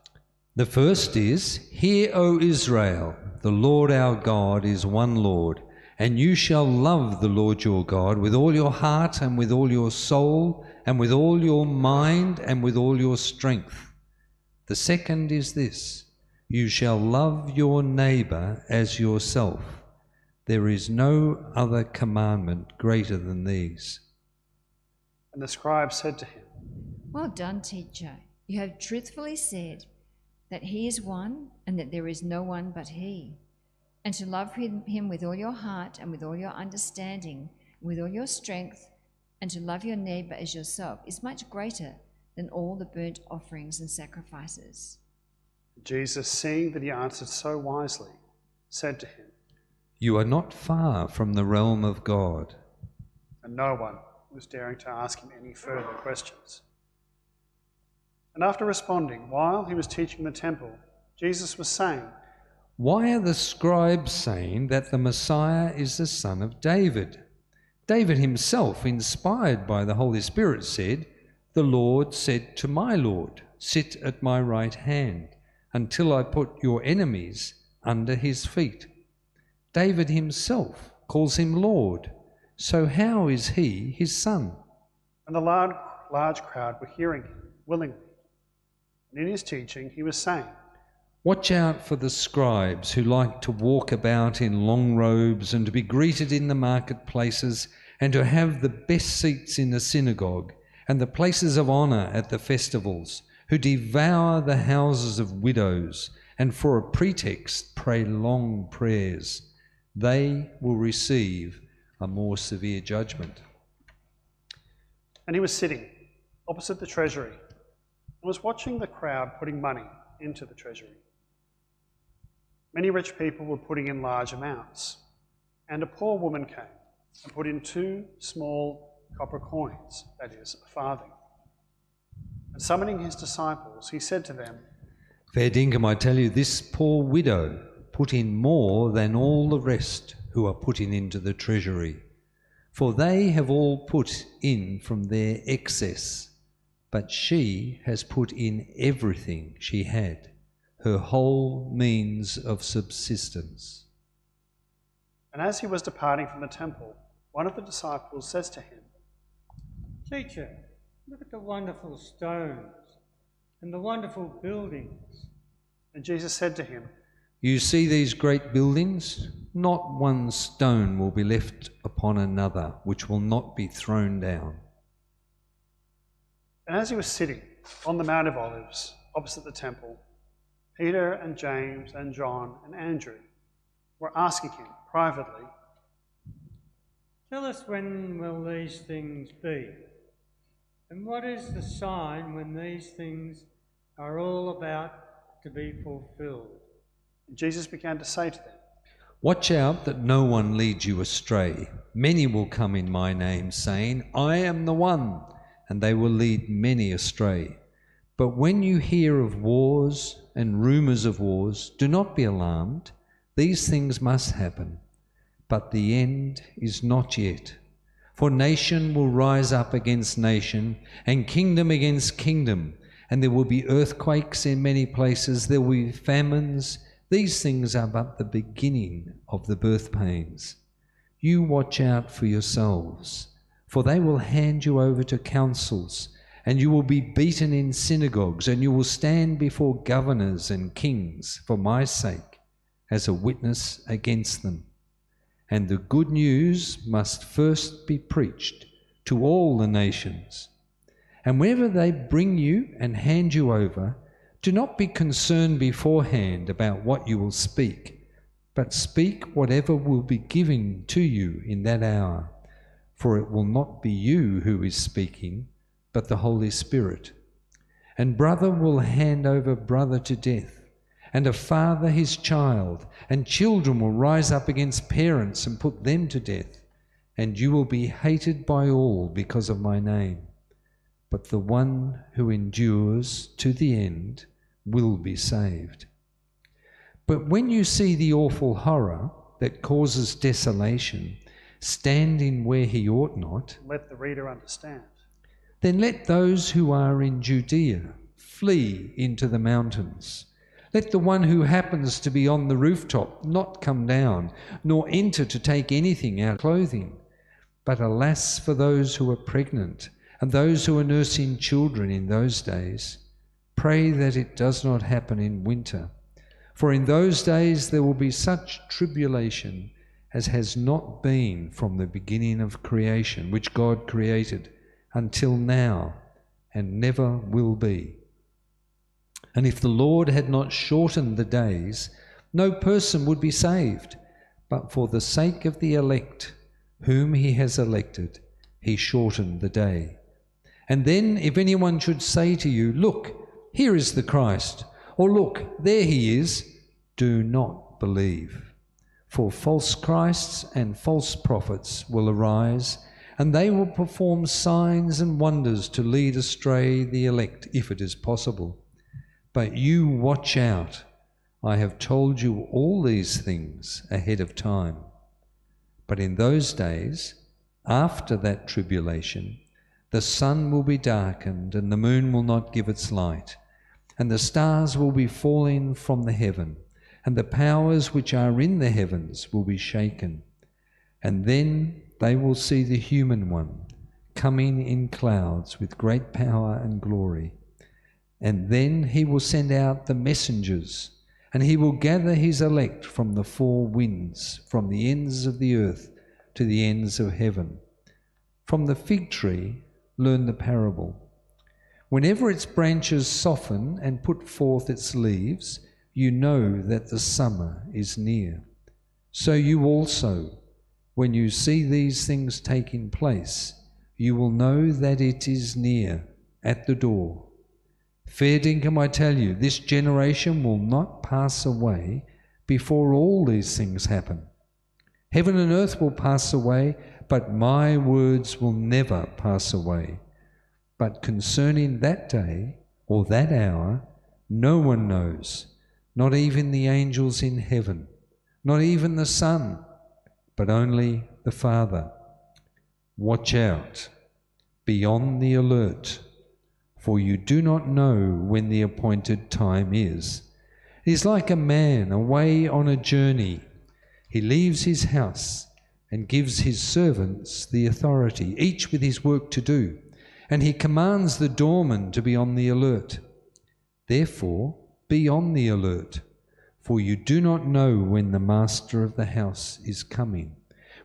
The first is, Hear, O Israel, the Lord our God is one Lord, and you shall love the Lord your God with all your heart and with all your soul and with all your mind and with all your strength. The second is this, You shall love your neighbour as yourself. There is no other commandment greater than these. And the scribe said to him, Well done, teacher. You have truthfully said that he is one and that there is no one but he. And to love him with all your heart and with all your understanding and with all your strength, and to love your neighbour as yourself is much greater than all the burnt offerings and sacrifices. Jesus, seeing that he answered so wisely, said to him, You are not far from the realm of God. And no one was daring to ask him any further questions. And after responding, while he was teaching the temple, Jesus was saying, Why are the scribes saying that the Messiah is the son of David? David himself, inspired by the Holy Spirit, said, The Lord said to my Lord, Sit at my right hand, until I put your enemies under his feet. David himself calls him Lord, so how is he his son? And the large crowd were hearing him willingly. And in his teaching he was saying, Watch out for the scribes who like to walk about in long robes and to be greeted in the marketplaces and to have the best seats in the synagogue and the places of honour at the festivals, who devour the houses of widows and for a pretext pray long prayers. They will receive a more severe judgment. And he was sitting opposite the treasury and was watching the crowd putting money into the treasury. Many rich people were putting in large amounts, and a poor woman came and put in 2 small copper coins, that is, a farthing. And summoning his disciples, he said to them, Fair Dinkum, I tell you, this poor widow put in more than all the rest who are putting into the treasury. For they have all put in from their excess, but she has put in everything she had, her whole means of subsistence." And as he was departing from the temple, one of the disciples says to him, "Teacher, look at the wonderful stones and the wonderful buildings." And Jesus said to him, "You see these great buildings? Not one stone will be left upon another, which will not be thrown down." And as he was sitting on the Mount of Olives, opposite the temple, Peter and James and John and Andrew were asking him privately, "Tell us, when will these things be? And what is the sign when these things are all about to be fulfilled?" And Jesus began to say to them, "Watch out that no one leads you astray. Many will come in my name, saying, 'I am the one,' and they will lead many astray. But when you hear of wars and rumours of wars, do not be alarmed. These things must happen, but the end is not yet. For nation will rise up against nation, and kingdom against kingdom, and there will be earthquakes in many places, there will be famines. These things are but the beginning of the birth pains. You watch out for yourselves, for they will hand you over to councils, and you will be beaten in synagogues, and you will stand before governors and kings for my sake as a witness against them. And the good news must first be preached to all the nations. And whenever they bring you and hand you over, do not be concerned beforehand about what you will speak, but speak whatever will be given to you in that hour, for it will not be you who is speaking, but the Holy Spirit. And brother will hand over brother to death, and a father his child, and children will rise up against parents and put them to death, and you will be hated by all because of my name. But the one who endures to the end will be saved. But when you see the awful horror that causes desolation standing where he ought not, let the reader understand. Then let those who are in Judea flee into the mountains. Let the one who happens to be on the rooftop not come down, nor enter to take anything out of clothing. But alas for those who are pregnant and those who are nursing children in those days. Pray that it does not happen in winter. For in those days there will be such tribulation as has not been from the beginning of creation, which God created, until now, and never will be. And if the Lord had not shortened the days, no person would be saved. But for the sake of the elect, whom he has elected, he shortened the day. And then if anyone should say to you, 'Look, here is the Christ,' or 'Look, there he is,' do not believe. For false Christs and false prophets will arise, and they will perform signs and wonders to lead astray the elect, if it is possible. But you watch out. I have told you all these things ahead of time. But in those days, after that tribulation, the sun will be darkened, and the moon will not give its light, and the stars will be falling from the heaven, and the powers which are in the heavens will be shaken. And then they will see the human one coming in clouds with great power and glory. And then he will send out the messengers, and he will gather his elect from the four winds, from the ends of the earth to the ends of heaven. From the fig tree learn the parable. Whenever its branches soften and put forth its leaves, you know that the summer is near. So you also, when you see these things taking place, you will know that it is near, at the door. Fair Dinkum, I tell you, this generation will not pass away before all these things happen. Heaven and earth will pass away, but my words will never pass away. But concerning that day or that hour, no one knows, not even the angels in heaven, not even the Son, but only the Father. Watch out, be on the alert. for you do not know when the appointed time is. It is like a man away on a journey. He leaves his house and gives his servants the authority, each with his work to do, and he commands the doorman to be on the alert. Therefore, be on the alert, for you do not know when the master of the house is coming,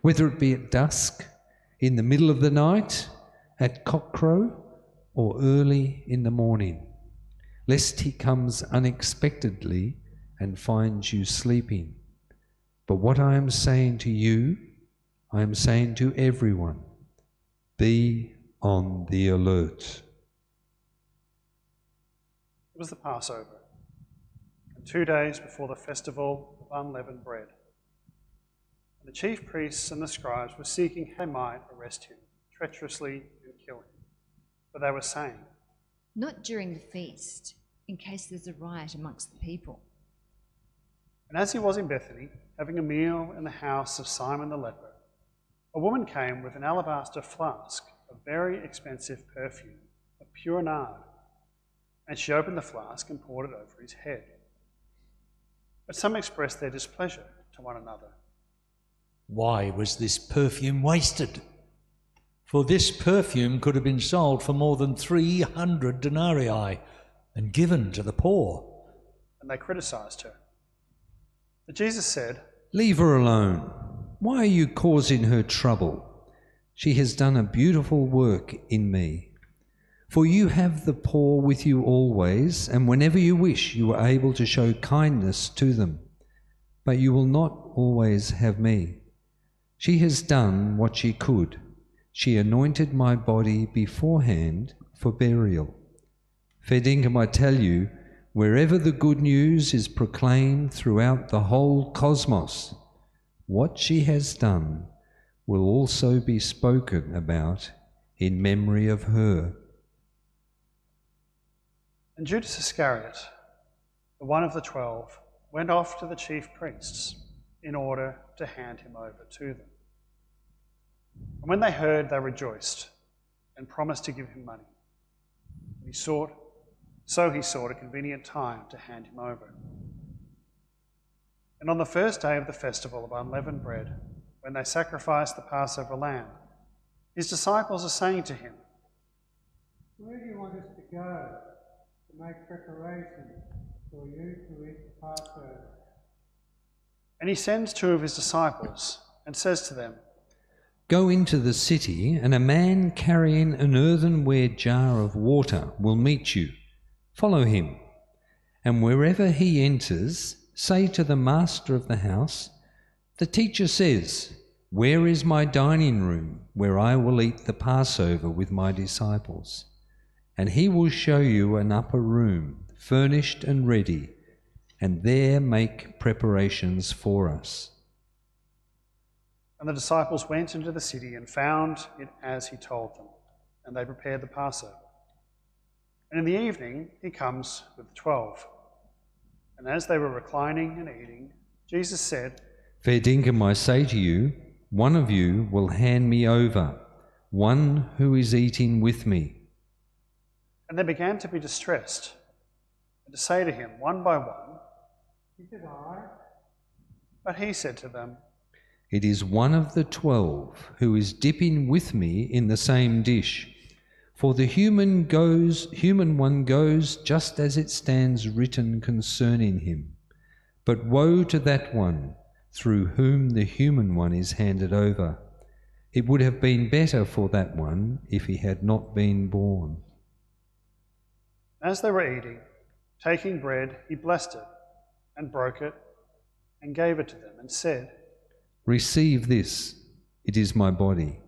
whether it be at dusk, in the middle of the night, at cockcrow, or early in the morning, lest he comes unexpectedly and finds you sleeping. But what I am saying to you, I am saying to everyone, be on the alert. It was the Passover, and 2 days before the festival of unleavened bread. And the chief priests and the scribes were seeking how they might arrest him, treacherously and kill him. For they were saying, Not during the feast, in case there's a riot amongst the people. And as he was in Bethany, having a meal in the house of Simon the leper, a woman came with an alabaster flask of very expensive perfume, of pure nard, and she opened the flask and poured it over his head. But some expressed their displeasure to one another. Why was this perfume wasted? For this perfume could have been sold for more than 300 denarii and given to the poor. And they criticised her. But Jesus said, Leave her alone. Why are you causing her trouble? She has done a beautiful work in me. For you have the poor with you always, and whenever you wish, you are able to show kindness to them. But you will not always have me. She has done what she could. She anointed my body beforehand for burial. Fair dinkum, I tell you, wherever the good news is proclaimed throughout the whole cosmos, what she has done will also be spoken about in memory of her. And Judas Iscariot, the one of the 12, went off to the chief priests in order to hand him over to them. And when they heard, they rejoiced and promised to give him money. And he sought a convenient time to hand him over. And on the first day of the festival of unleavened bread, when they sacrificed the Passover lamb, his disciples are saying to him, Where do you want us to go to make preparation for you to eat the Passover? And he sends 2 of his disciples and says to them, Go into the city, and a man carrying an earthenware jar of water will meet you. Follow him. And wherever he enters, say to the master of the house, The teacher says, Where is my dining room, where I will eat the Passover with my disciples? And he will show you an upper room, furnished and ready, and there make preparations for us. And the disciples went into the city and found it as he told them, and they prepared the Passover. And in the evening he comes with the 12. And as they were reclining and eating, Jesus said, Fair dinkum, I say to you, one of you will hand me over, one who is eating with me. And they began to be distressed, and to say to him one by one, Is it I? But he said to them, It is one of the 12 who is dipping with me in the same dish. For the human one goes just as it stands written concerning him. But woe to that one through whom the human one is handed over. It would have been better for that one if he had not been born. As they were eating, taking bread, he blessed it and broke it and gave it to them and said, Receive this, it is my body.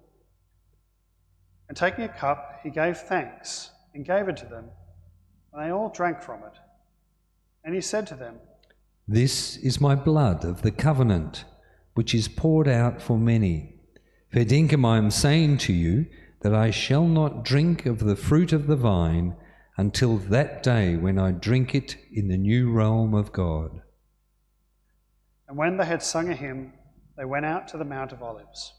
And taking a cup, he gave thanks and gave it to them, and they all drank from it. And he said to them, This is my blood of the covenant, which is poured out for many. Fair dinkum, I am saying to you that I shall not drink of the fruit of the vine until that day when I drink it in the new realm of God. And when they had sung a hymn, they went out to the Mount of Olives.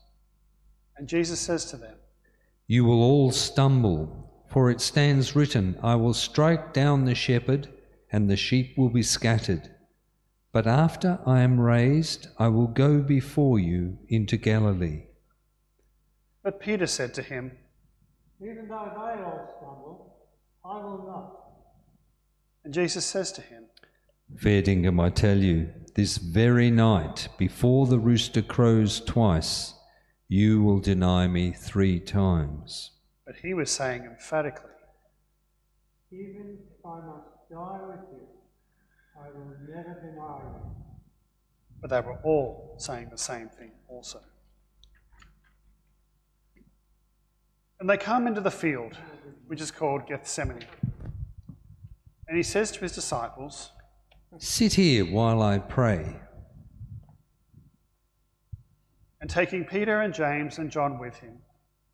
And Jesus says to them, You will all stumble, for it stands written, I will strike down the shepherd, and the sheep will be scattered. But after I am raised, I will go before you into Galilee." But Peter said to him, "Even though they all stumble, I will not." and Jesus says to him, "Fair Dinkum, I tell you, this very night, before the rooster crows twice, you will deny me 3 times. But he was saying emphatically, "Even if I must die with you, I will never deny you." But they were all saying the same thing also. And they come into the field, which is called Gethsemane. And he says to his disciples, Sit here while I pray." and taking Peter and James and John with him,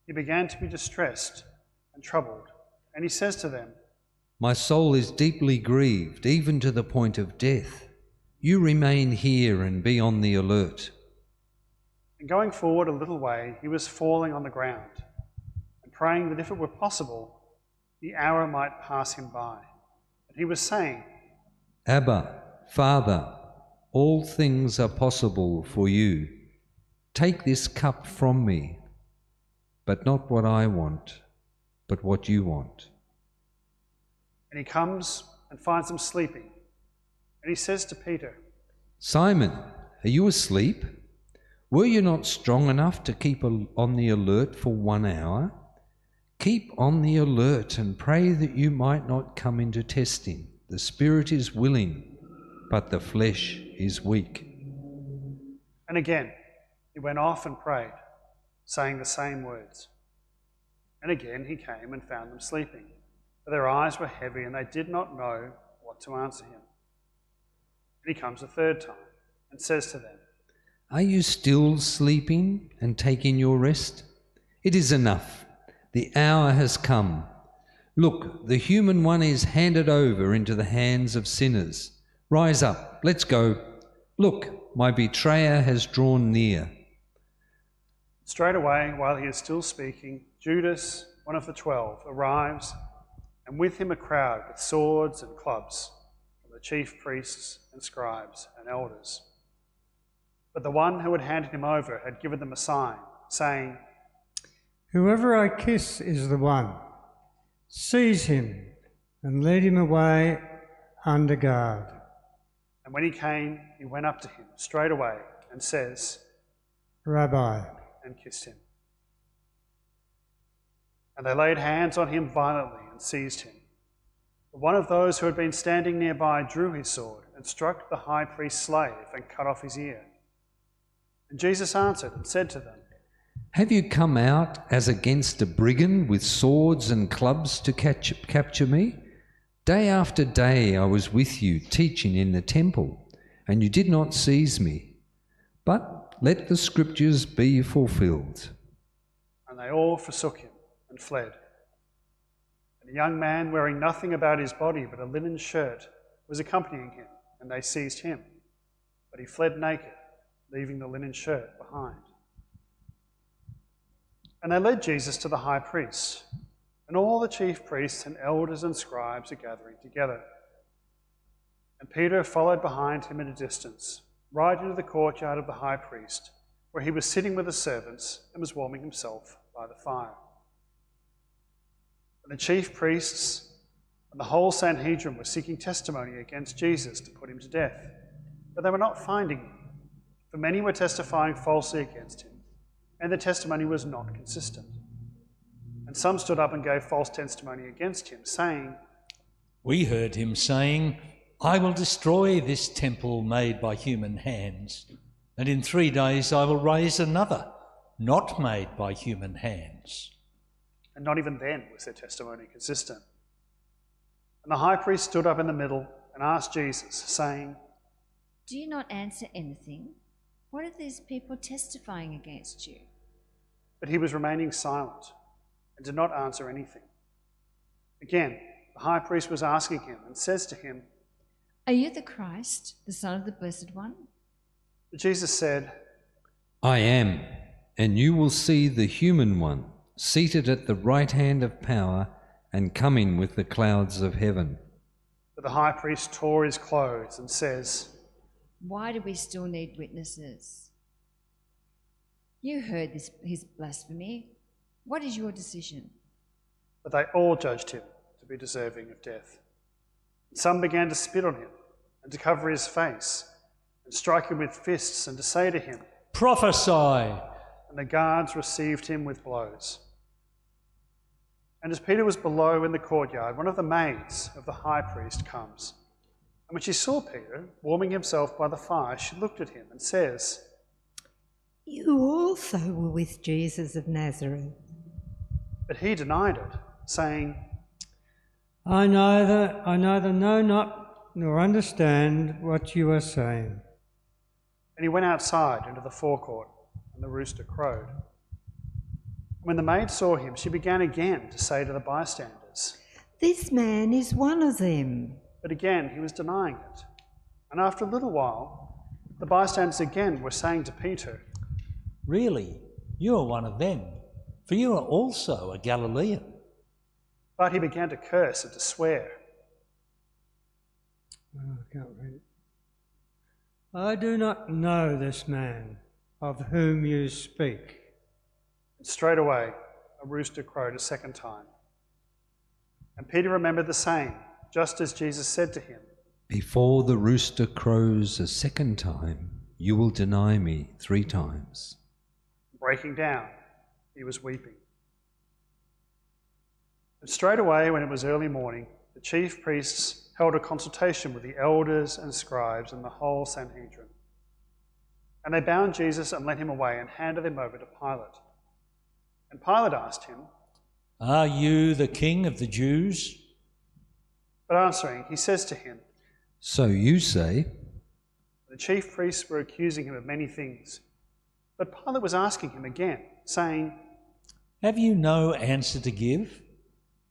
he began to be distressed and troubled. And he says to them, "My soul is deeply grieved, even to the point of death. You remain here and be on the alert." And going forward a little way, he was falling on the ground and praying that if it were possible, the hour might pass him by. And he was saying, "Abba, Father, all things are possible for you. Take this cup from me, but not what I want, but what you want." And he comes and finds them sleeping. And he says to Peter, "Simon, are you asleep? Were you not strong enough to keep on the alert for 1 hour? Keep on the alert and pray that you might not come into testing. The spirit is willing, but the flesh is weak." And again he went off and prayed, saying the same words. And again he came and found them sleeping, for their eyes were heavy and they did not know what to answer him. And he comes a 3rd time and says to them, "Are you still sleeping and taking your rest? It is enough. The hour has come. Look, the human one is handed over into the hands of sinners. Rise up, let's go. Look, my betrayer has drawn near." Straight away, while he is still speaking, Judas, one of the 12, arrives, and with him a crowd with swords and clubs from the chief priests and scribes and elders. But the one who had handed him over had given them a sign, saying, "Whoever I kiss is the one. Seize him and lead him away under guard." And when he came, he went up to him straight away and says, "Rabbi." and kissed him. And they laid hands on him violently and seized him. But one of those who had been standing nearby drew his sword and struck the high priest's slave and cut off his ear. And Jesus answered and said to them, "Have you come out as against a brigand with swords and clubs to capture me? Day after day I was with you teaching in the temple, and you did not seize me. But let the scriptures be fulfilled." And they all forsook him and fled. And a young man wearing nothing about his body but a linen shirt was accompanying him, and they seized him. But he fled naked, leaving the linen shirt behind. And they led Jesus to the high priest, and all the chief priests and elders and scribes are gathering together. And Peter followed behind him at a distance, right into the courtyard of the high priest, where he was sitting with the servants and was warming himself by the fire. And the chief priests and the whole Sanhedrin were seeking testimony against Jesus to put him to death, but they were not finding him, for many were testifying falsely against him, and the testimony was not consistent. And some stood up and gave false testimony against him, saying, We heard him saying, I will destroy this temple made by human hands, and in 3 days I will raise another, not made by human hands. And not even then was their testimony consistent. And the high priest stood up in the middle and asked Jesus, saying, Do you not answer anything? What are these people testifying against you? But he was remaining silent and did not answer anything. Again, the high priest was asking him and says to him, Are you the Christ, the Son of the Blessed One? But Jesus said, "I am, and you will see the human one seated at the right hand of power and coming with the clouds of heaven. But the high priest tore his clothes and says, "Why do we still need witnesses? You heard his blasphemy. What is your decision?" But they all judged him to be deserving of death. And some began to spit on him and to cover his face and strike him with fists and to say to him, "Prophesy!" And the guards received him with blows. And as Peter was below in the courtyard, one of the maids of the high priest comes. And when she saw Peter warming himself by the fire, she looked at him and says, "You also were with Jesus of Nazareth." But he denied it, saying, I neither know not nor understand what you are saying. And he went outside into the forecourt, and the rooster crowed. When the maid saw him, she began again to say to the bystanders, "This man is one of them." But again he was denying it. And after a little while, the bystanders again were saying to Peter, "Really, you are one of them, for you are also a Galilean." But he began to curse and to swear. Oh, I can't read it. I do not know this man of whom you speak. And straightway a rooster crowed a second time. And Peter remembered the saying, just as Jesus said to him, Before the rooster crows a second time, you will deny me 3 times. Breaking down, he was weeping. And straightway, when it was early morning, the chief priests held a consultation with the elders and scribes and the whole Sanhedrin. And they bound Jesus and led him away and handed him over to Pilate. And Pilate asked him, "Are you the king of the Jews?" But answering, he says to him, So you say? The chief priests were accusing him of many things. But Pilate was asking him again, saying, "Have you no answer to give?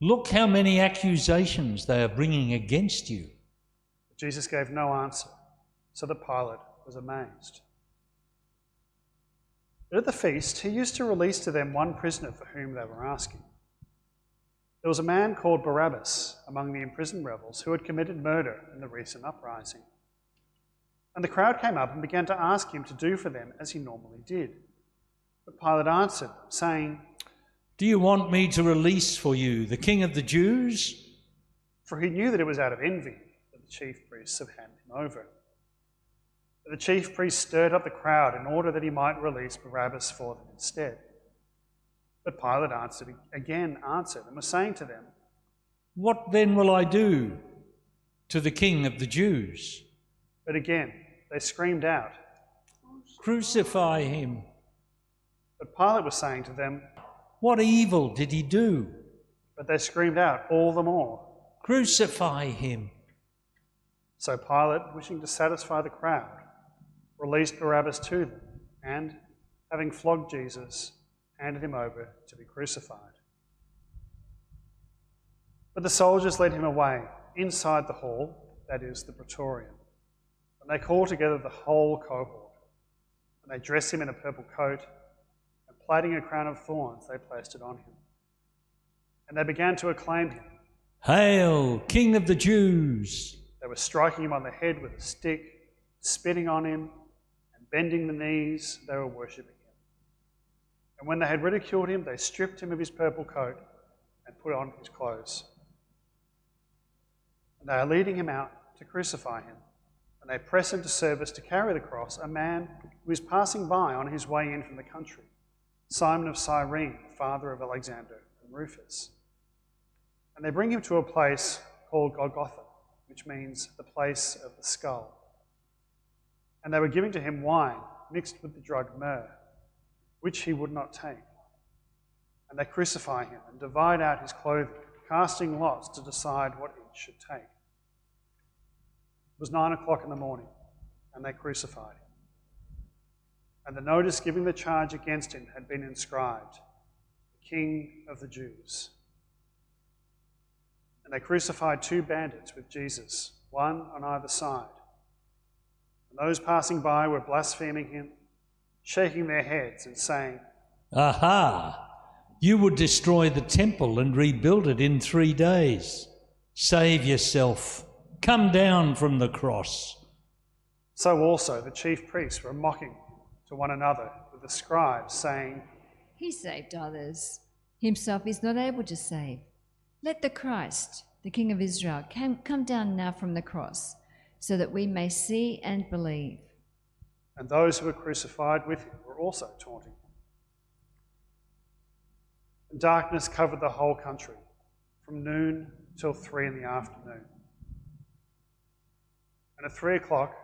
Look how many accusations they are bringing against you." But Jesus gave no answer, so that Pilate was amazed. But at the feast, he used to release to them one prisoner for whom they were asking. There was a man called Barabbas among the imprisoned rebels who had committed murder in the recent uprising. And the crowd came up and began to ask him to do for them as he normally did. But Pilate answered them, saying, "Do you want me to release for you the king of the Jews?" For he knew that it was out of envy that the chief priests had handed him over. But the chief priests stirred up the crowd in order that he might release Barabbas for them instead. But Pilate answered and was saying to them, "What then will I do to the king of the Jews?" But again they screamed out. "Crucify him." But Pilate was saying to them, "What evil did he do?" But they screamed out all the more. "Crucify him." So Pilate, wishing to satisfy the crowd, released Barabbas to them, and, having flogged Jesus, handed him over to be crucified. But the soldiers led him away inside the hall, that is, the praetorium, and they called together the whole cohort, and they dressed him in a purple coat, and plaiting a crown of thorns, they placed it on him. And they began to acclaim him. "Hail, King of the Jews!" They were striking him on the head with a stick, spitting on him, and bending the knees, they were worshipping him. And when they had ridiculed him, they stripped him of his purple coat and put on his clothes. And they are leading him out to crucify him. And they press into service to carry the cross a man who is passing by on his way in from the country, Simon of Cyrene, father of Alexander and Rufus. And they bring him to a place called Golgotha, which means the place of the skull. And they were giving to him wine mixed with the drug myrrh, which he would not take. And they crucify him and divide out his clothing, casting lots to decide what each should take. It was 9 o'clock in the morning, and they crucified him. And the notice giving the charge against him had been inscribed, "The King of the Jews." And they crucified 2 bandits with Jesus, one on either side. And those passing by were blaspheming him, shaking their heads and saying, "Aha! You would destroy the temple and rebuild it in 3 days. Save yourself. Come down from the cross. So also the chief priests were mocking to one another with the scribes, saying, He saved others. Himself is not able to save. Let the Christ, the King of Israel, come down now from the cross, so that we may see and believe. And those who were crucified with him were also taunting him. And darkness covered the whole country, from noon till 3 in the afternoon. And at 3 o'clock,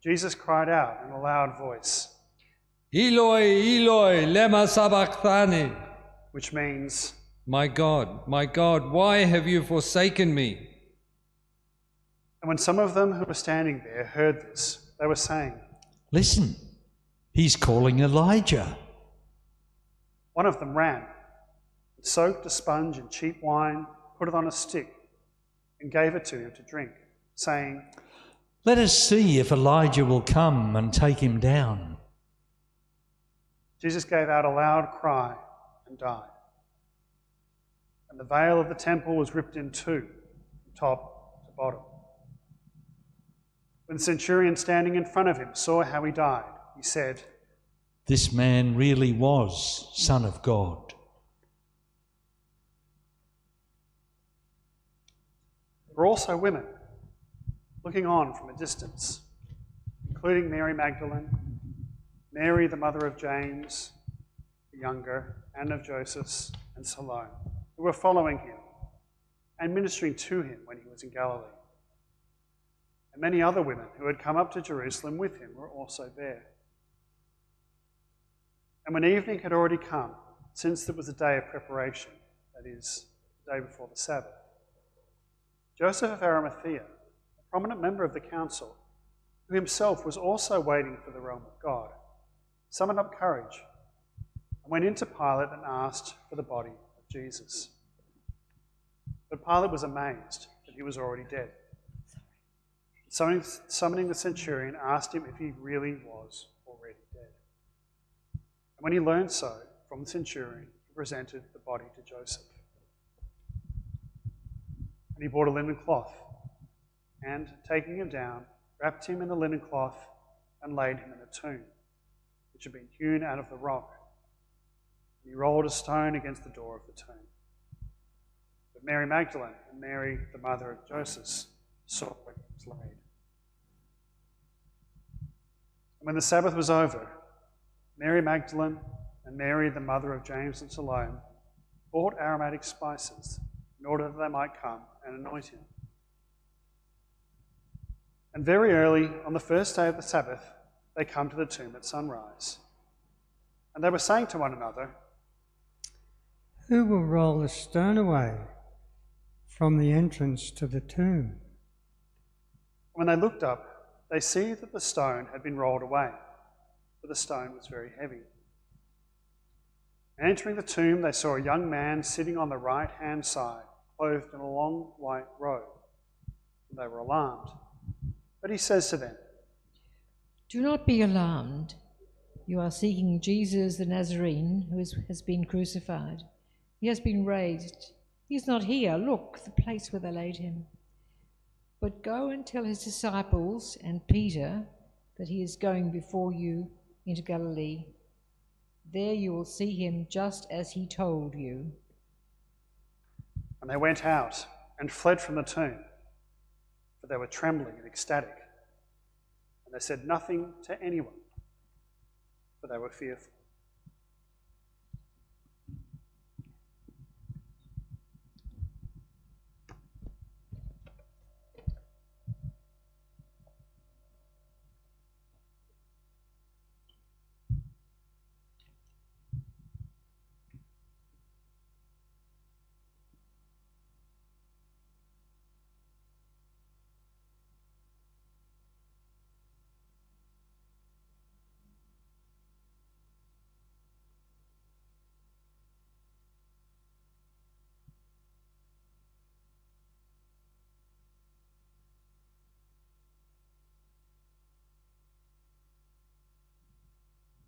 Jesus cried out in a loud voice, Eloi, Eloi, lema sabachthani, which means, my God, why have you forsaken me? and when some of them who were standing there heard this, they were saying, Listen, he's calling Elijah. One of them ran and soaked a sponge in cheap wine, put it on a stick, and gave it to him to drink, saying, Let us see if Elijah will come and take him down. Jesus gave out a loud cry and died. And the veil of the temple was ripped in two, from top to bottom. When the centurion standing in front of him saw how he died, he said, This man really was Son of God. There were also women looking on from a distance, including Mary Magdalene, Mary the mother of James the younger, and of Joseph and Salome, who were following him and ministering to him when he was in Galilee. And many other women who had come up to Jerusalem with him were also there. And when evening had already come, since it was a day of preparation, that is, the day before the Sabbath, Joseph of Arimathea, a prominent member of the council, who himself was also waiting for the realm of God, summoned up courage and went into Pilate and asked for the body of Jesus. But Pilate was amazed that he was already dead. Summoning the centurion, asked him if he really was already dead. And when he learned so from the centurion, he presented the body to Joseph. And he brought a linen cloth, and, taking him down, wrapped him in the linen cloth and laid him in a tomb, which had been hewn out of the rock. And he rolled a stone against the door of the tomb. But Mary Magdalene and Mary, the mother of Joseph, saw where he was laid. And when the Sabbath was over, Mary Magdalene and Mary, the mother of James and Salome, bought aromatic spices in order that they might come and anoint him. And very early on the first day of the Sabbath, they come to the tomb at sunrise. And they were saying to one another, Who will roll the stone away from the entrance to the tomb? When they looked up, they see that the stone had been rolled away, for the stone was very heavy. And entering the tomb, they saw a young man sitting on the right-hand side, clothed in a long white robe. And they were alarmed. But he says to them, Do not be alarmed. You are seeking Jesus the Nazarene, who has been crucified. He has been raised. He is not here. Look, the place where they laid him. But go and tell his disciples and Peter that he is going before you into Galilee. There you will see him just as he told you. And they went out and fled from the tomb, for they were trembling and ecstatic. And they said nothing to anyone, for they were fearful.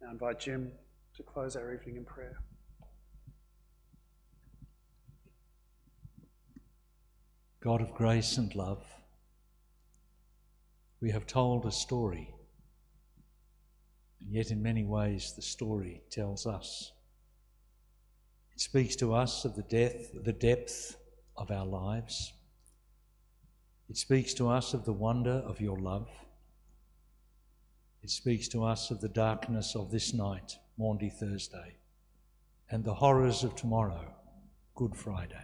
Now I invite Jim to close our evening in prayer. God of grace and love, we have told a story, and yet in many ways the story tells us. It speaks to us of the depth of our lives. It speaks to us of the wonder of your love. It speaks to us of the darkness of this night, Maundy Thursday, and the horrors of tomorrow, Good Friday.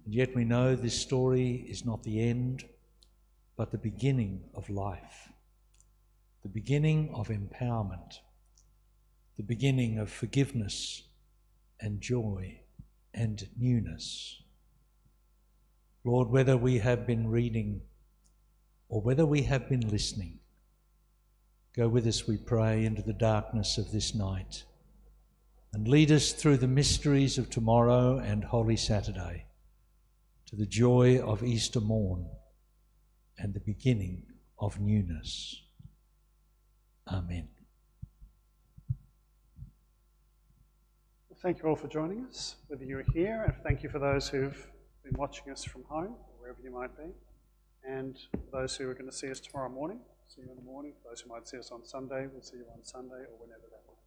And yet we know this story is not the end, but the beginning of life, the beginning of empowerment, the beginning of forgiveness and joy and newness. Lord, whether we have been reading or whether we have been listening, go with us, we pray, into the darkness of this night and lead us through the mysteries of tomorrow and Holy Saturday to the joy of Easter morn and the beginning of newness. Amen. Thank you all for joining us, whether you're here, and thank you for those who've been watching us from home, or wherever you might be, and those who are going to see us tomorrow morning. See you in the morning. For those who might see us on Sunday, we'll see you on Sunday or whenever that might be.